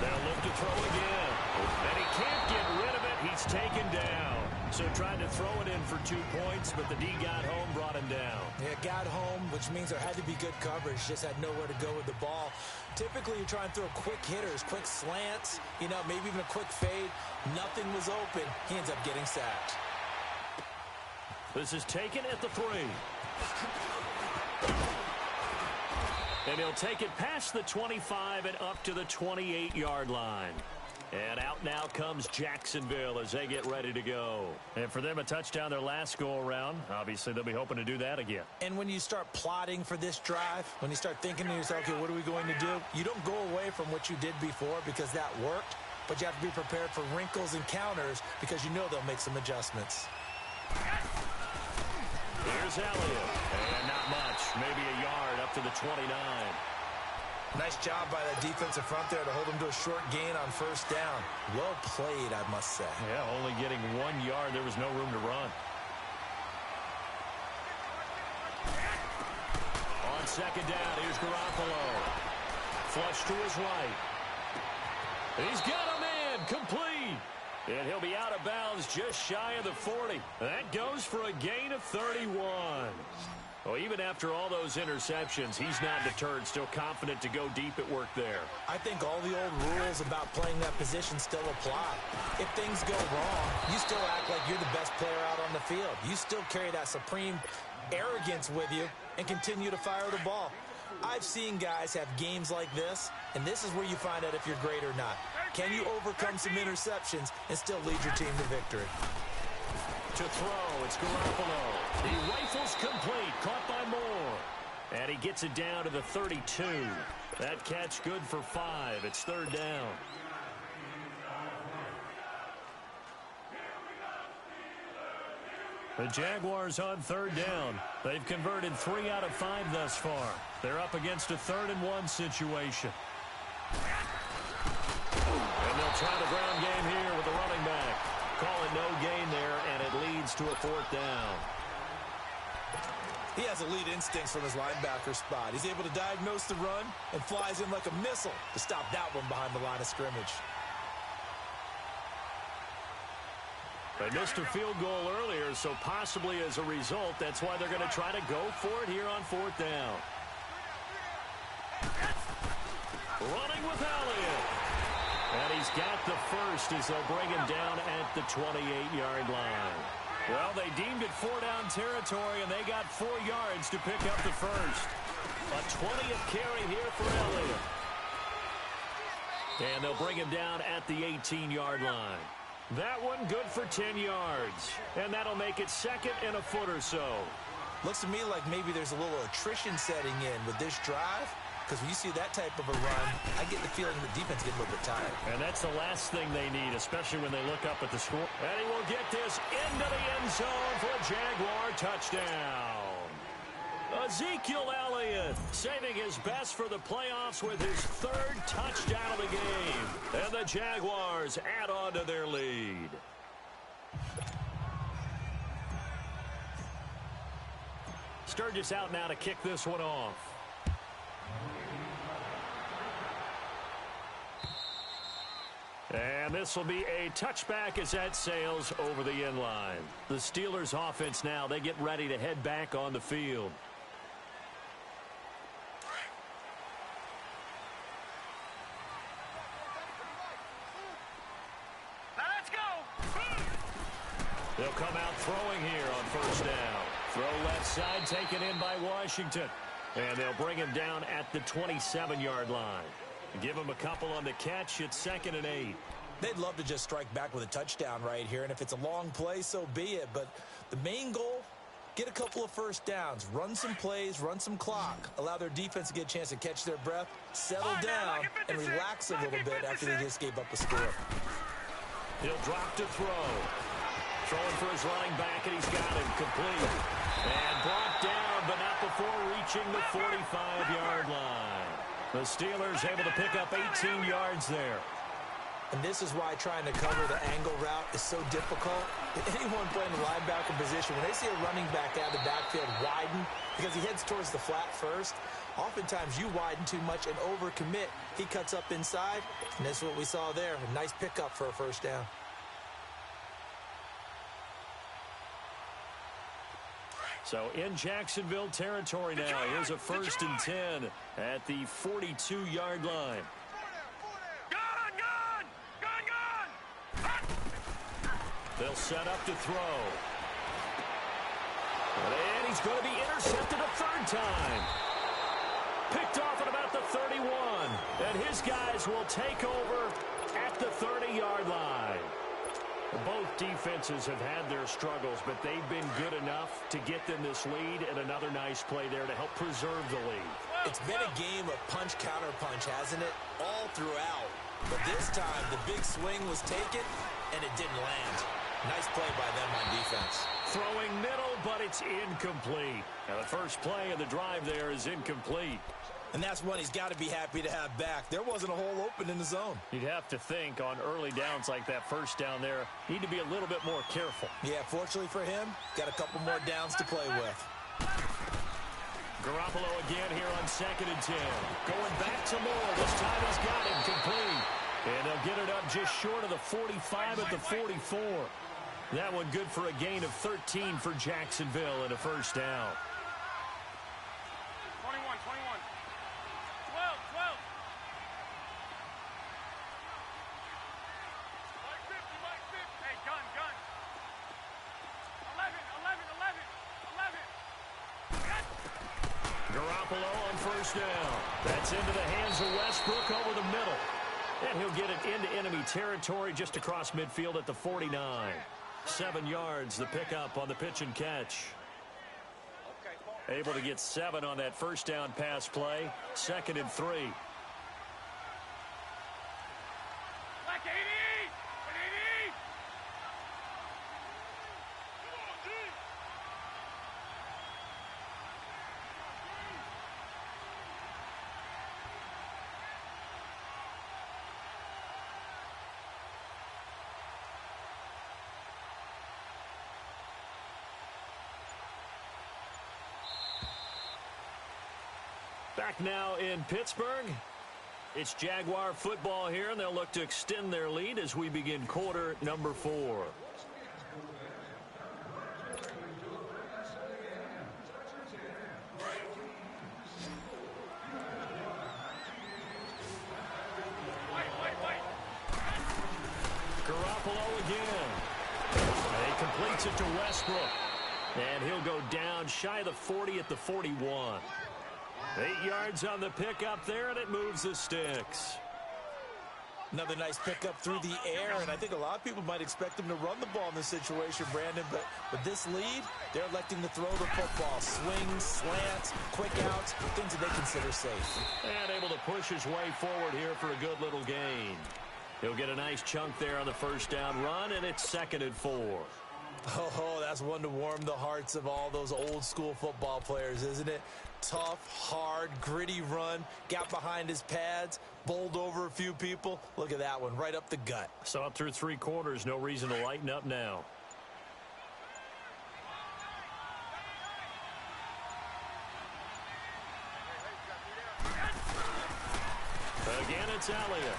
They'll look to throw again. And he can't get rid of it. He's taken down. So trying to throw it in for 2 points, but the D got home, brought him down. Yeah, got home, which means there had to be good coverage. Just had nowhere to go with the ball. Typically, you try and throw quick hitters, quick slants, maybe even a quick fade. Nothing was open. He ends up getting sacked. This is taken at the 3. And he'll take it past the 25 and up to the 28-yard line. And out now comes Jacksonville as they get ready to go. And for them, a touchdown their last go-around. Obviously, they'll be hoping to do that again. And when you start plotting for this drive, when you start thinking to yourself, okay, what are we going to do? You don't go away from what you did before because that worked, but you have to be prepared for wrinkles and counters because you know they'll make some adjustments. Here's Elliott. And not much. Maybe a yard up to the 29. Nice job by that defensive front there to hold them to a short gain on first down. Well played, I must say. Yeah, only getting 1 yard. There was no room to run. On second down, here's Garoppolo. Flush to his right. He's got a man complete. And he'll be out of bounds just shy of the 40. That goes for a gain of 31. Well, even after all those interceptions, he's not deterred, still confident to go deep at work there. I think all the old rules about playing that position still apply. If things go wrong, you still act like you're the best player out on the field. You still carry that supreme arrogance with you and continue to fire the ball. I've seen guys have games like this, and this is where you find out if you're great or not. Can you overcome some interceptions and still lead your team to victory? To throw, it's Garoppolo. He rifles complete, caught by Moore. And he gets it down to the 32. That catch good for 5. It's third down. The Jaguars on third down. They've converted 3 out of 5 thus far. They're up against a 3rd and 1 situation. And they'll try the ground game here with the running back. Call it no gain there, and it leads to a 4th down. He has elite instincts from his linebacker spot. He's able to diagnose the run and flies in like a missile to stop that one behind the line of scrimmage. They missed a field goal earlier, so possibly as a result, that's why they're going to try to go for it here on 4th down. Running with Elliott. And he's got the first as they'll bring him down at the 28-yard line. Well, they deemed it 4-down territory, and they got 4 yards to pick up the first. A 20th carry here for Elliott. And they'll bring him down at the 18-yard line. That one good for 10 yards. And that'll make it 2nd and a foot or so. Looks to me like maybe there's a little attrition setting in with this drive. Because when you see that type of a run, I get the feeling the defense gets a little bit tired. And that's the last thing they need, especially when they look up at the score. And he will get this into the end zone for a Jaguar touchdown. Ezekiel Elliott saving his best for the playoffs with his 3rd touchdown of the game. And the Jaguars add on to their lead. Sturgis out now to kick this one off. And this will be a touchback as that sails over the end line. The Steelers offense now, they get ready to head back on the field. Let's go! They'll come out throwing here on first down. Throw left side taken in by Washington. And they'll bring him down at the 27-yard line. Give him a couple on the catch. It's 2nd and 8. They'd love to just strike back with a touchdown right here, and if it's a long play, so be it. But the main goal get a couple of first downs, run some plays, run some clock, allow their defense to get a chance to catch their breath, settle down, and relax a little bit after they just gave up a score. He'll drop to throw. Throwing for his running back, and he's got him complete. And brought down, but not before reaching the 45-yard line. The Steelers able to pick up 18 yards there. And this is why trying to cover the angle route is so difficult. Anyone playing the linebacker position, when they see a running back out of the backfield widen, because he heads towards the flat first, oftentimes you widen too much and overcommit. He cuts up inside, and that's what we saw there. A nice pickup for a first down. So in Jacksonville territory now. Here's a 1st and 10 at the 42-yard line. They'll set up to throw. And he's going to be intercepted a 3rd time. Picked off at about the 31. And his guys will take over at the 30-yard line. Both defenses have had their struggles, but they've been good enough to get them this lead, and another nice play there to help preserve the lead. It's been a game of punch-counter-punch, hasn't it? All throughout. But this time, the big swing was taken, and it didn't land. Nice play by them on defense. Throwing middle, but it's incomplete. Now the first play of the drive there is incomplete. And that's one he's got to be happy to have back. There wasn't a hole open in the zone. You'd have to think on early downs like that first down there, need to be a little bit more careful. Yeah, fortunately for him, got a couple more downs to play with. Garoppolo again here on 2nd and 10. Going back to Moore. This time he's got him complete. And they'll get it up just short of the 45 at the 44. That one good for a gain of 13 for Jacksonville and a first down. 21, 12. Mike 50. Hey, gun. 11. Garoppolo on first down. That's into the hands of Westbrook over the middle. And he'll get it into enemy territory just across midfield at the 49. 7 yards, the pickup on the pitch and catch. Able to get 7 on that first down pass play. 2nd and 3. Like 80! Back now in Pittsburgh. It's Jaguar football here, and they'll look to extend their lead as we begin quarter number 4. Garoppolo again. And he completes it to Westbrook. And he'll go down shy of the 40 at the 41. 8 yards on the pickup there, and it moves the sticks. Another nice pickup through the air, and I think a lot of people might expect him to run the ball in this situation, Brandon, but with this lead, they're electing to throw the football. Swings, slants, quick outs, things that they consider safe. And able to push his way forward here for a good little gain. He'll get a nice chunk there on the first down run, and it's 2nd and 4. Oh, that's one to warm the hearts of all those old school football players, isn't it? Tough, hard, gritty run, got behind his pads, bowled over a few people. Look at that one, right up the gut. Saw it through 3 quarters, no reason to lighten up now. Again, it's Elliott.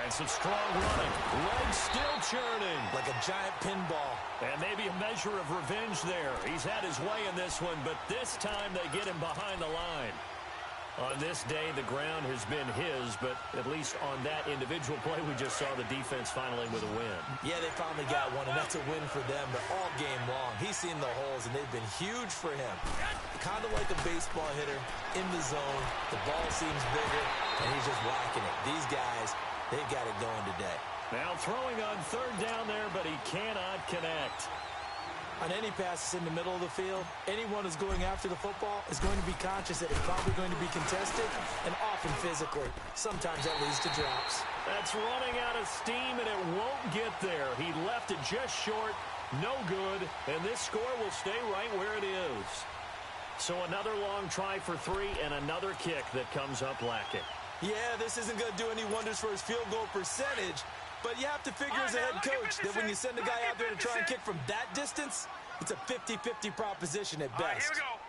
And some strong running. Legs still churning. Like a giant pinball. And maybe a measure of revenge there. He's had his way in this one, but this time they get him behind the line. On this day, the ground has been his, but at least on that individual play, we just saw the defense finally with a win. Yeah, they finally got one, and that's a win for them, but all game long, he's seen the holes, and they've been huge for him. Kind of like a baseball hitter in the zone. The ball seems bigger, and he's just whacking it. These guys, they've got it going today. Now throwing on 3rd down there, but he cannot connect. On any passes in the middle of the field, anyone who's going after the football is going to be conscious that it's probably going to be contested and often physically. Sometimes that leads to drops. That's running out of steam, and it won't get there. He left it just short, no good, and this score will stay right where it is. So another long try for 3 and another kick that comes up lacking. Yeah, this isn't going to do any wonders for his field goal percentage, but you have to figure as a head coach that when you send a guy out there to try and kick from that distance, it's a 50-50 proposition at best. Here we go.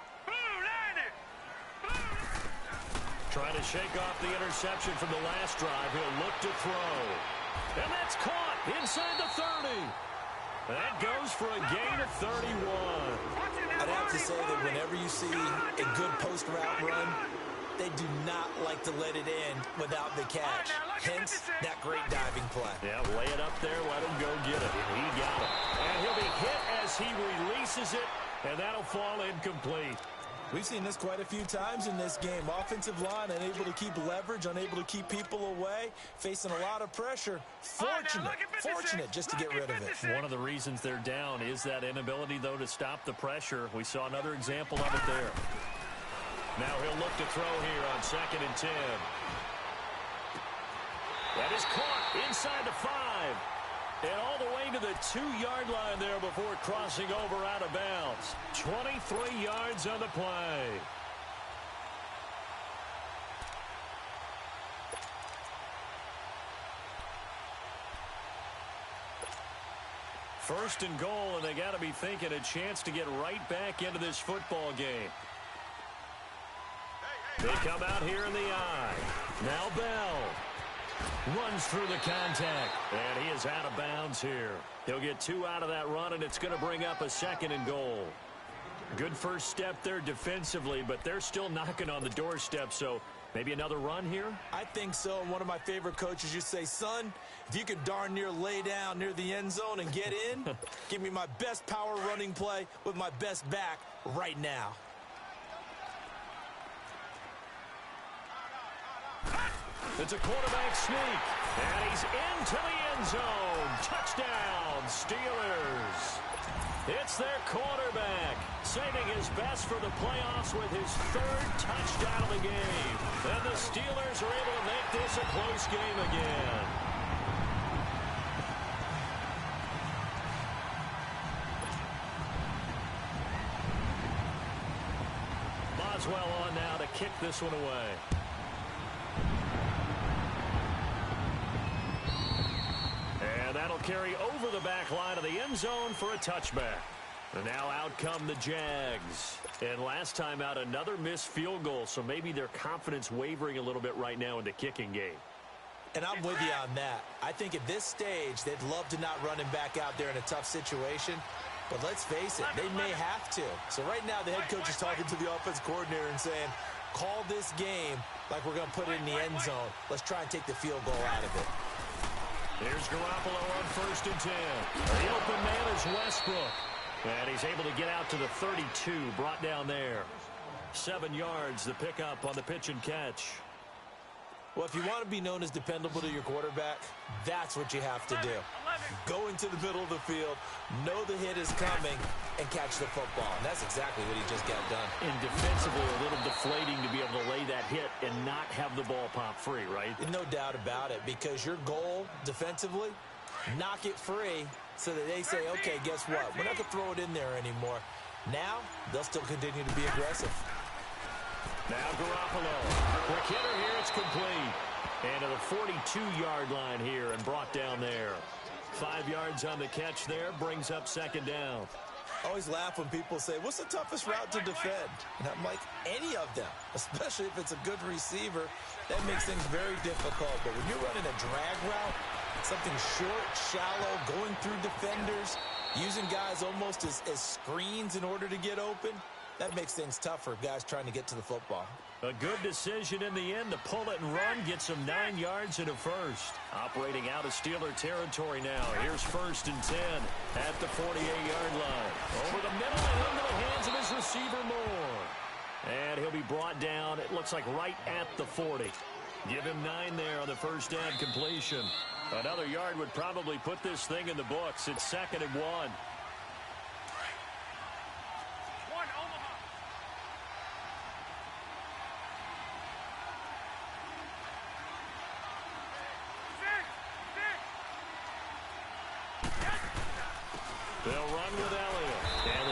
Trying to shake off the interception from the last drive. He'll look to throw. And that's caught inside the 30. That goes for a gain of 31. I'd have to say that whenever you see a good post-route run, they do not like to let it end without the catch. Hence, that great diving play. Yeah, lay it up there, let him go get it. He got it. And he'll be hit as he releases it, and that'll fall incomplete. We've seen this quite a few times in this game. Offensive line unable to keep leverage, unable to keep people away, facing a lot of pressure. Fortunate just to get rid of it. One of the reasons they're down is that inability, though, to stop the pressure. We saw another example of it there. Now he'll look to throw here on 2nd and 10. That is caught inside the 5. And all the way to the 2-yard line there before crossing over out of bounds. 23 yards on the play. First and goal, and they got to be thinking a chance to get right back into this football game. They come out here in the eye. Now Bell runs through the contact, and he is out of bounds here. He'll get 2 out of that run, and it's going to bring up a 2nd and goal. Good first step there defensively, but they're still knocking on the doorstep, so maybe another run here? I think so. And one of my favorite coaches used to say, son, if you could darn near lay down near the end zone and get in, give me my best power running play with my best back right now. It's a quarterback sneak, and he's into the end zone. Touchdown, Steelers. It's their quarterback, saving his best for the playoffs with his 3rd touchdown of the game. And the Steelers are able to make this a close game again. Boswell on now to kick this one away. And that'll carry over the back line of the end zone for a touchback. And now out come the Jags. And last time out, another missed field goal, so maybe their confidence wavering a little bit right now in the kicking game. And I'm with you on that. I think at this stage, they'd love to not run him back out there in a tough situation. But let's face it, they may have to. So right now, the head coach is talking to the offense coordinator and saying, call this game like we're going to put it in the end zone. Let's try and take the field goal out of it. Here's Garoppolo on 1st and 10. The open man is Westbrook. And he's able to get out to the 32, brought down there. 7 yards, the pickup on the pitch and catch. Well, if you want to be known as dependable to your quarterback, that's what you have to do. Go into the middle of the field, know the hit is coming, and catch the football. And that's exactly what he just got done. And defensively, a little deflating to be able to lay that hit and not have the ball pop free, right? No doubt about it, because your goal defensively, knock it free so that they say, okay, guess what? We're not going to throw it in there anymore. Now, they'll still continue to be aggressive. Now Garoppolo. Quick hitter here, it's complete. And to the 42-yard line here and brought down there. 5 yards on the catch there, brings up 2nd down. I always laugh when people say, what's the toughest route to defend? And I'm like, any of them, especially if it's a good receiver. That makes things very difficult. But when you're running a drag route, something short, shallow, going through defenders, using guys almost as screens in order to get open, that makes things tough for guys trying to get to the football. A good decision in the end to pull it and run, gets him 9 yards and a first. Operating out of Steeler territory now. Here's 1st and 10 at the 48-yard line. Over the middle and into the hands of his receiver Moore. And he'll be brought down, it looks like right at the 40. Give him 9 there on the first down completion. Another yard would probably put this thing in the books. It's 2nd and 1.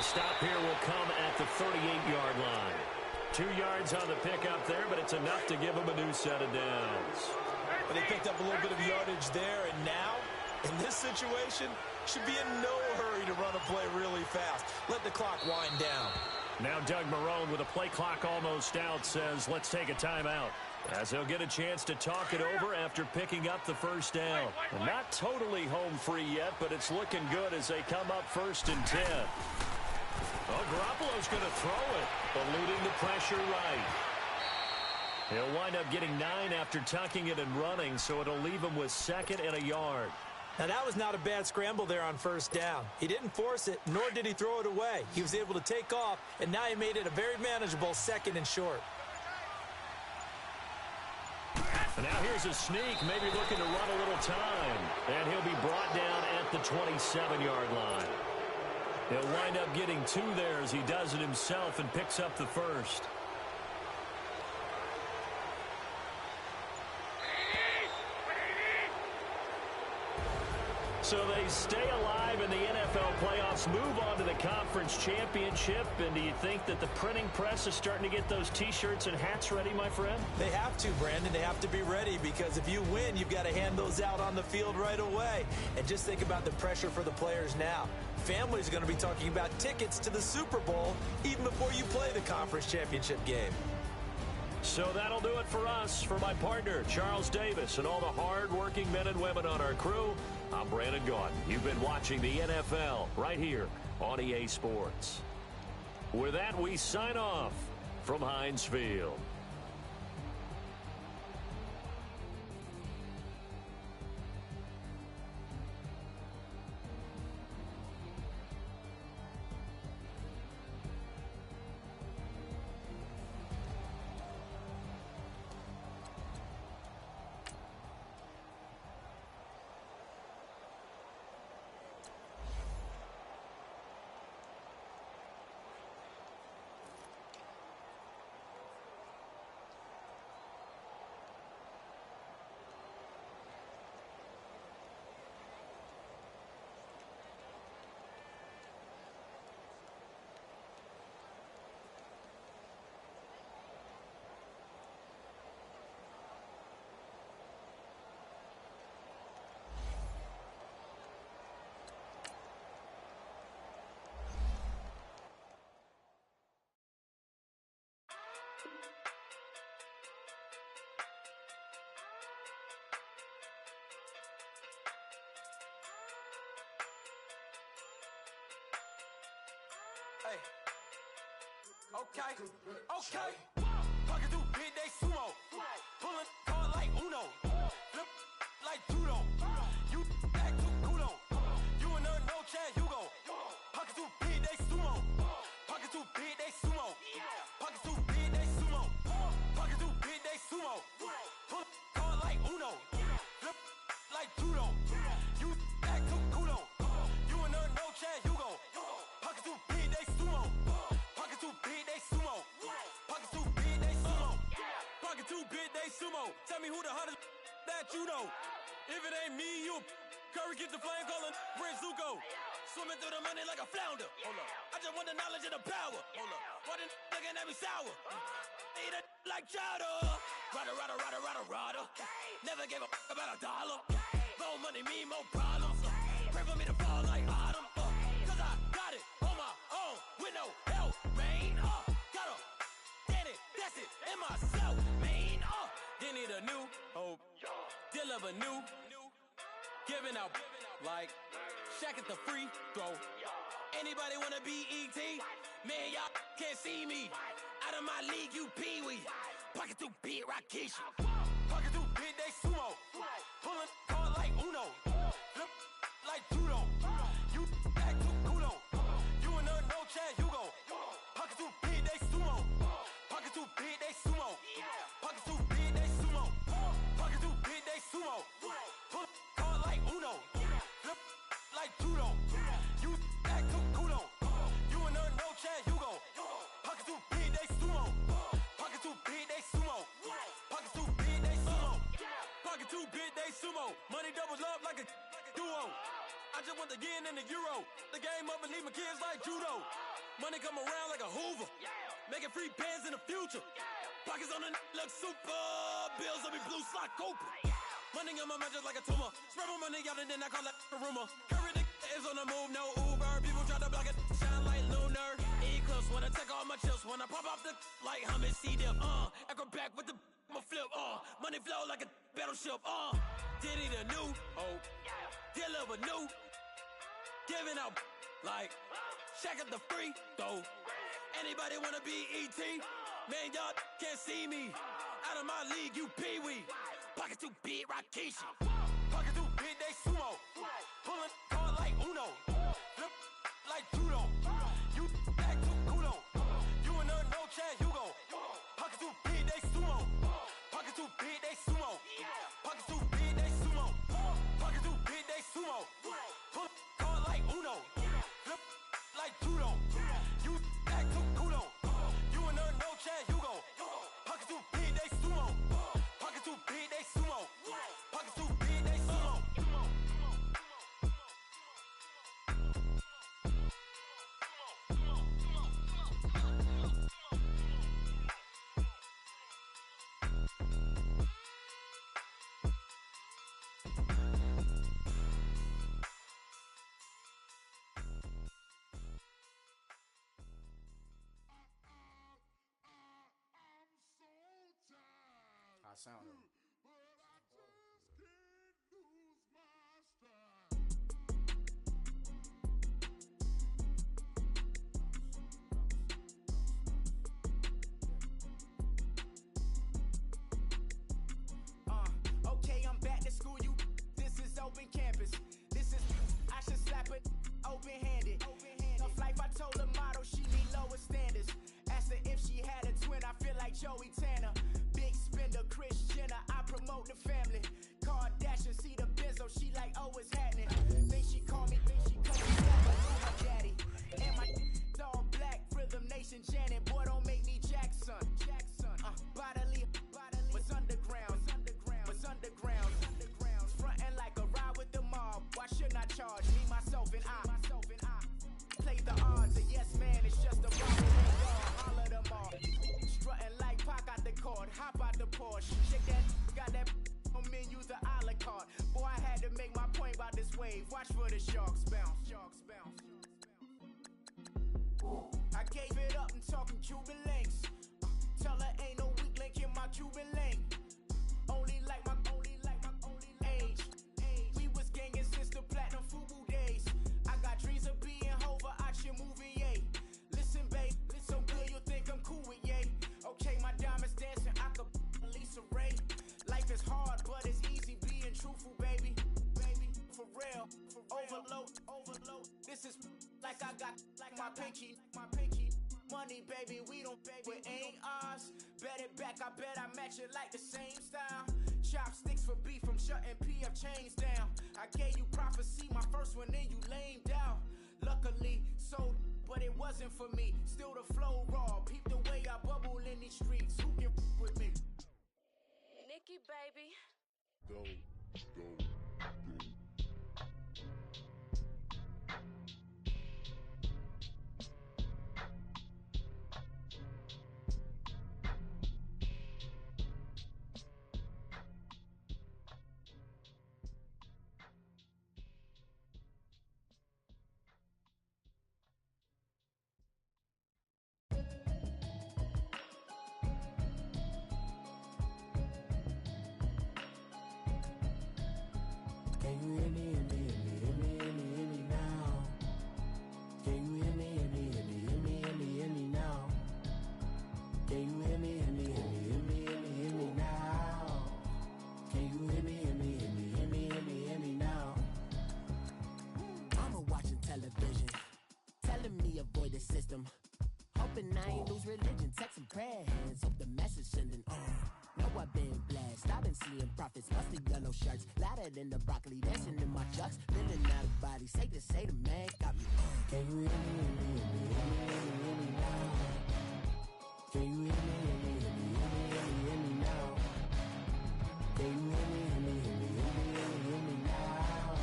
stop here will come at the 38-yard line. 2 yards on the pickup there, but it's enough to give them a new set of downs. But they picked up a little bit of yardage there, and now, in this situation, should be in no hurry to run a play really fast. Let the clock wind down. Now Doug Marrone, with a play clock almost out, says, let's take a timeout, as he'll get a chance to talk it over after picking up the first down. Not totally home free yet, but it's looking good as they come up 1st and 10. Oh, Garoppolo's going to throw it, eluding the pressure right. He'll wind up getting 9 after tucking it and running, so it'll leave him with 2nd and a yard. Now, that was not a bad scramble there on 1st down. He didn't force it, nor did he throw it away. He was able to take off, and now he made it a very manageable 2nd and short. And now here's a sneak, maybe looking to run a little time. And he'll be brought down at the 27-yard line. He'll wind up getting 2 there as he does it himself and picks up the 1st. So they stay alive in the NFL playoffs, move on to the conference championship. And do you think that the printing press is starting to get those T-shirts and hats ready, my friend? They have to, Brandon. They have to be ready, because if you win, you've got to hand those out on the field right away. And just think about the pressure for the players now. Families are going to be talking about tickets to the Super Bowl even before you play the conference championship game. So that'll do it for us. For my partner, Charles Davis, and all the hard-working men and women on our crew, I'm Brandon Gaudin. You've been watching the NFL right here on EA Sports. With that, we sign off from Heinz Field. Hey. Okay. Talking through big day sumo. Pulling card like Uno. Flip like judo. You act too kudo. You and her no chance, you go. Pocket too big day sumo. Pocket too big day sumo. Pocket too big day sumo. Pocket too big day sumo. Pull card like Uno. Flip like judo. You act too kudo. You and her no chance, you go. Pocket too big day sumo. Pocket too big day sumo. Pocket too big day sumo. Pocket too big day sumo. Tell me who the hottest that you know. If it ain't me, you Curry get the flame calling Prince Zuko. Swimming through the money like a flounder. Hold up. I just want the knowledge and the power. Hold up. Why the looking at me sour? Eat it like chowder. Rada. Never gave a about a dollar. More money, me, more problems. Pray for me to fall like autumn. Cause I got it on my own with no help, man. Gotta get it, that's it, in myself, man. They need a new hope. Deal of a new. Giving out like Shaq at the free throw. Anybody wanna be ET? Man, y'all can't see me. Out of my league, you pee-wee. Pocket too big, Rakish. Pocket too big, they sumo. Pulling card like Uno. Flip like judo. You act too kudo. You and her no chance, you go. Pocket too big, they sumo. Pocket too big, they sumo. Pocket too big, they sumo. Pocket too big, they sumo. Pull card like Uno. Flip like judo. You act too kudo. You and her no chance, you go. Pocket too big, they sumo. Pocket too big, they sumo. Pocket too big, they sumo. Pocket too big, they sumo. Money doubles up like a duo. I just want the yen and the euro. The game up and leave my kids like judo. Money come around like a Hoover. Making free bands in the future. Pockets on the look super. Bills on me blue slot Cooper. Money on my mind just like a tumor. Spread my money out and then I call that a rumor. Curry the is on the move, no Uber. People try to block it, shine like lunar. Eclipse when I take all my chips. When I pop off the like hummus C-dip. Echo back with the flip. Money flow like a battleship. Diddy the new. Deliver new. Giving out like Shack at the free throw. Anybody wanna be E.T.? Man, y'all can't see me. Out of my league, you pee-wee. Pocket too big, Rakishi. Pocket too big, they sumo. Pulling card like Uno. Flip like judo. You back to kudo. You and her, no Chad Hugo. Pocket too big, they sumo. Pocket too big, they sumo. Pocket too big, they sumo. Pocket too big, they sumo. Pull card like Uno. Flip like judo. You back to kudo. You and her, no Chad Hugo. Pocket too big, they sumo. Pocket too big, they sumo. Pocket too big, they sumo. I sound it. Okay, I'm back to school, you. This is open campus. This is, I should slap it open-handed. Tough life, I told her model she need lower standards. Asked her if she had a twin, I feel like Joey Tanner. Big spender, Kris Jenner, I promote the family. Kardashian, see the Benzo, she like, oh, it's happening. Think she call me, my daddy. And my all black, Rhythm Nation, Janet, boy, don't make me Jackson. Bodily, was underground. Frontin' like a ride with the mob. Why shouldn't I charge me, myself, and I? Play the odds, a yes man, it's just a robbery. Holler them all. Strutting like Pac out the court, hop out the Porsche. Shake that, got that on menu, the a la carte. Boy, I had to make my point about this wave. Watch for the sharks bounce. I gave it up and talking Cuban links. Tell her ain't no weak link in my Cuban link. Only like my age. We was gangin' since the platinum FUBU days. I got dreams of being Hova, out your movie, yay. Listen, babe, so good you think I'm cool with yay. Okay, my diamonds dancing, I could Lisa Ray. Life is hard, but it's easy being truthful, baby. For real, overload. This is like I got like my pinky. Money, baby, we don't pay, it ain't ours. Bet it back, I bet I match it like the same style. Chopsticks for beef from shutting PF chains down. I gave you prophecy, my first one, then you lamed out. Luckily, sold, but it wasn't for me. Still the flow raw, peep the way I bubble in these streets. Who can with me? Nikki, baby. Go. Can you hear me now? Can you hear me now? Can you hear me now? Can you hear me now? Mama watching television, telling me avoid the system. Hoping I ain't lose religion, texting prayer hands, hope the message sending on. Know I've been blessed, I've been seeing prophets, mustard yellow shirts, louder than the broccoli, dancing in my chucks, living out of body, say the man got me. Can you hear me now? Can you hear me now? Can you hear me now?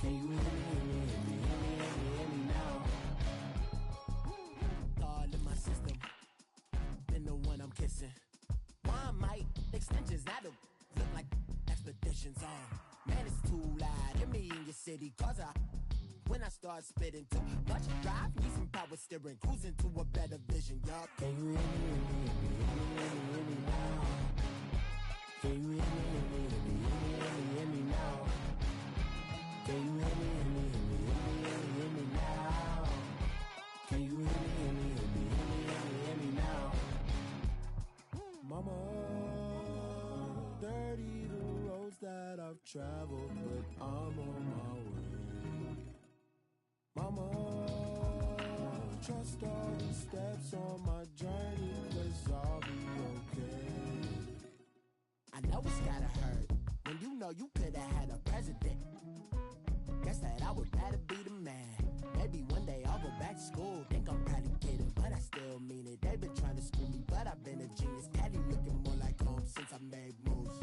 Can you hear me now? visions on. Man, it's too loud in me in your city, cause when I start spitting too much drive, need some power steering, cruising to a better vision, y'all. Can you hear me now? Can you hear me now? Can you hear me now? Can you hear me now? Mama, dirty the roads that I've traveled, but I'm on my way. Mama, trust all the steps on my journey, 'cause I'll be okay. I know it's gotta hurt when you know you could've had a president. Guess that I would rather be the man. Maybe one day I'll go back to school. Think I'm probably kidding, but I still mean it. They've been trying to screw me, but I've been a genius. Caddy looking more like home since I made moves.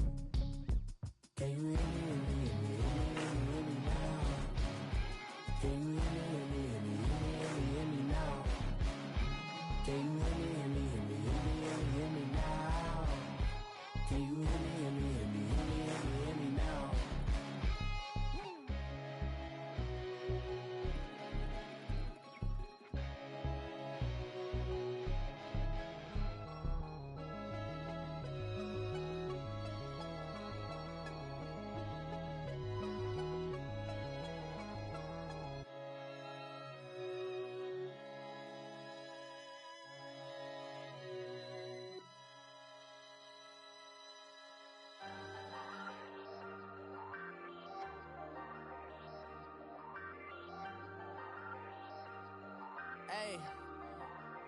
Can you hear me now? Can you hear me now? Can you hear me now? Can you hear me now?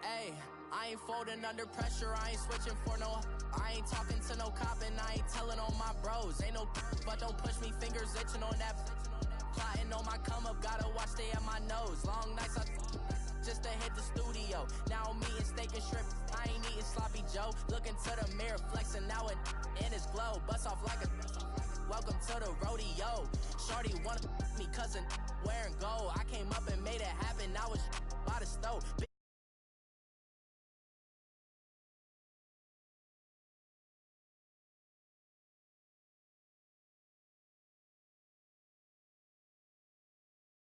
Hey, I ain't folding under pressure, I ain't switching for no. I ain't talking to no cop and I ain't telling on my bros. Ain't no but don't push me, fingers itching on that. Plotting on my come up, gotta watch stay at my nose. Long nights I just to hit the studio. Now I'm eating steak and shrimp, I ain't eating sloppy Joe. Looking to the mirror, flexing now it in his glow. Bust off like a welcome to the rodeo. Shorty wanna me cousin wearing gold. I came up and made it happen, now it's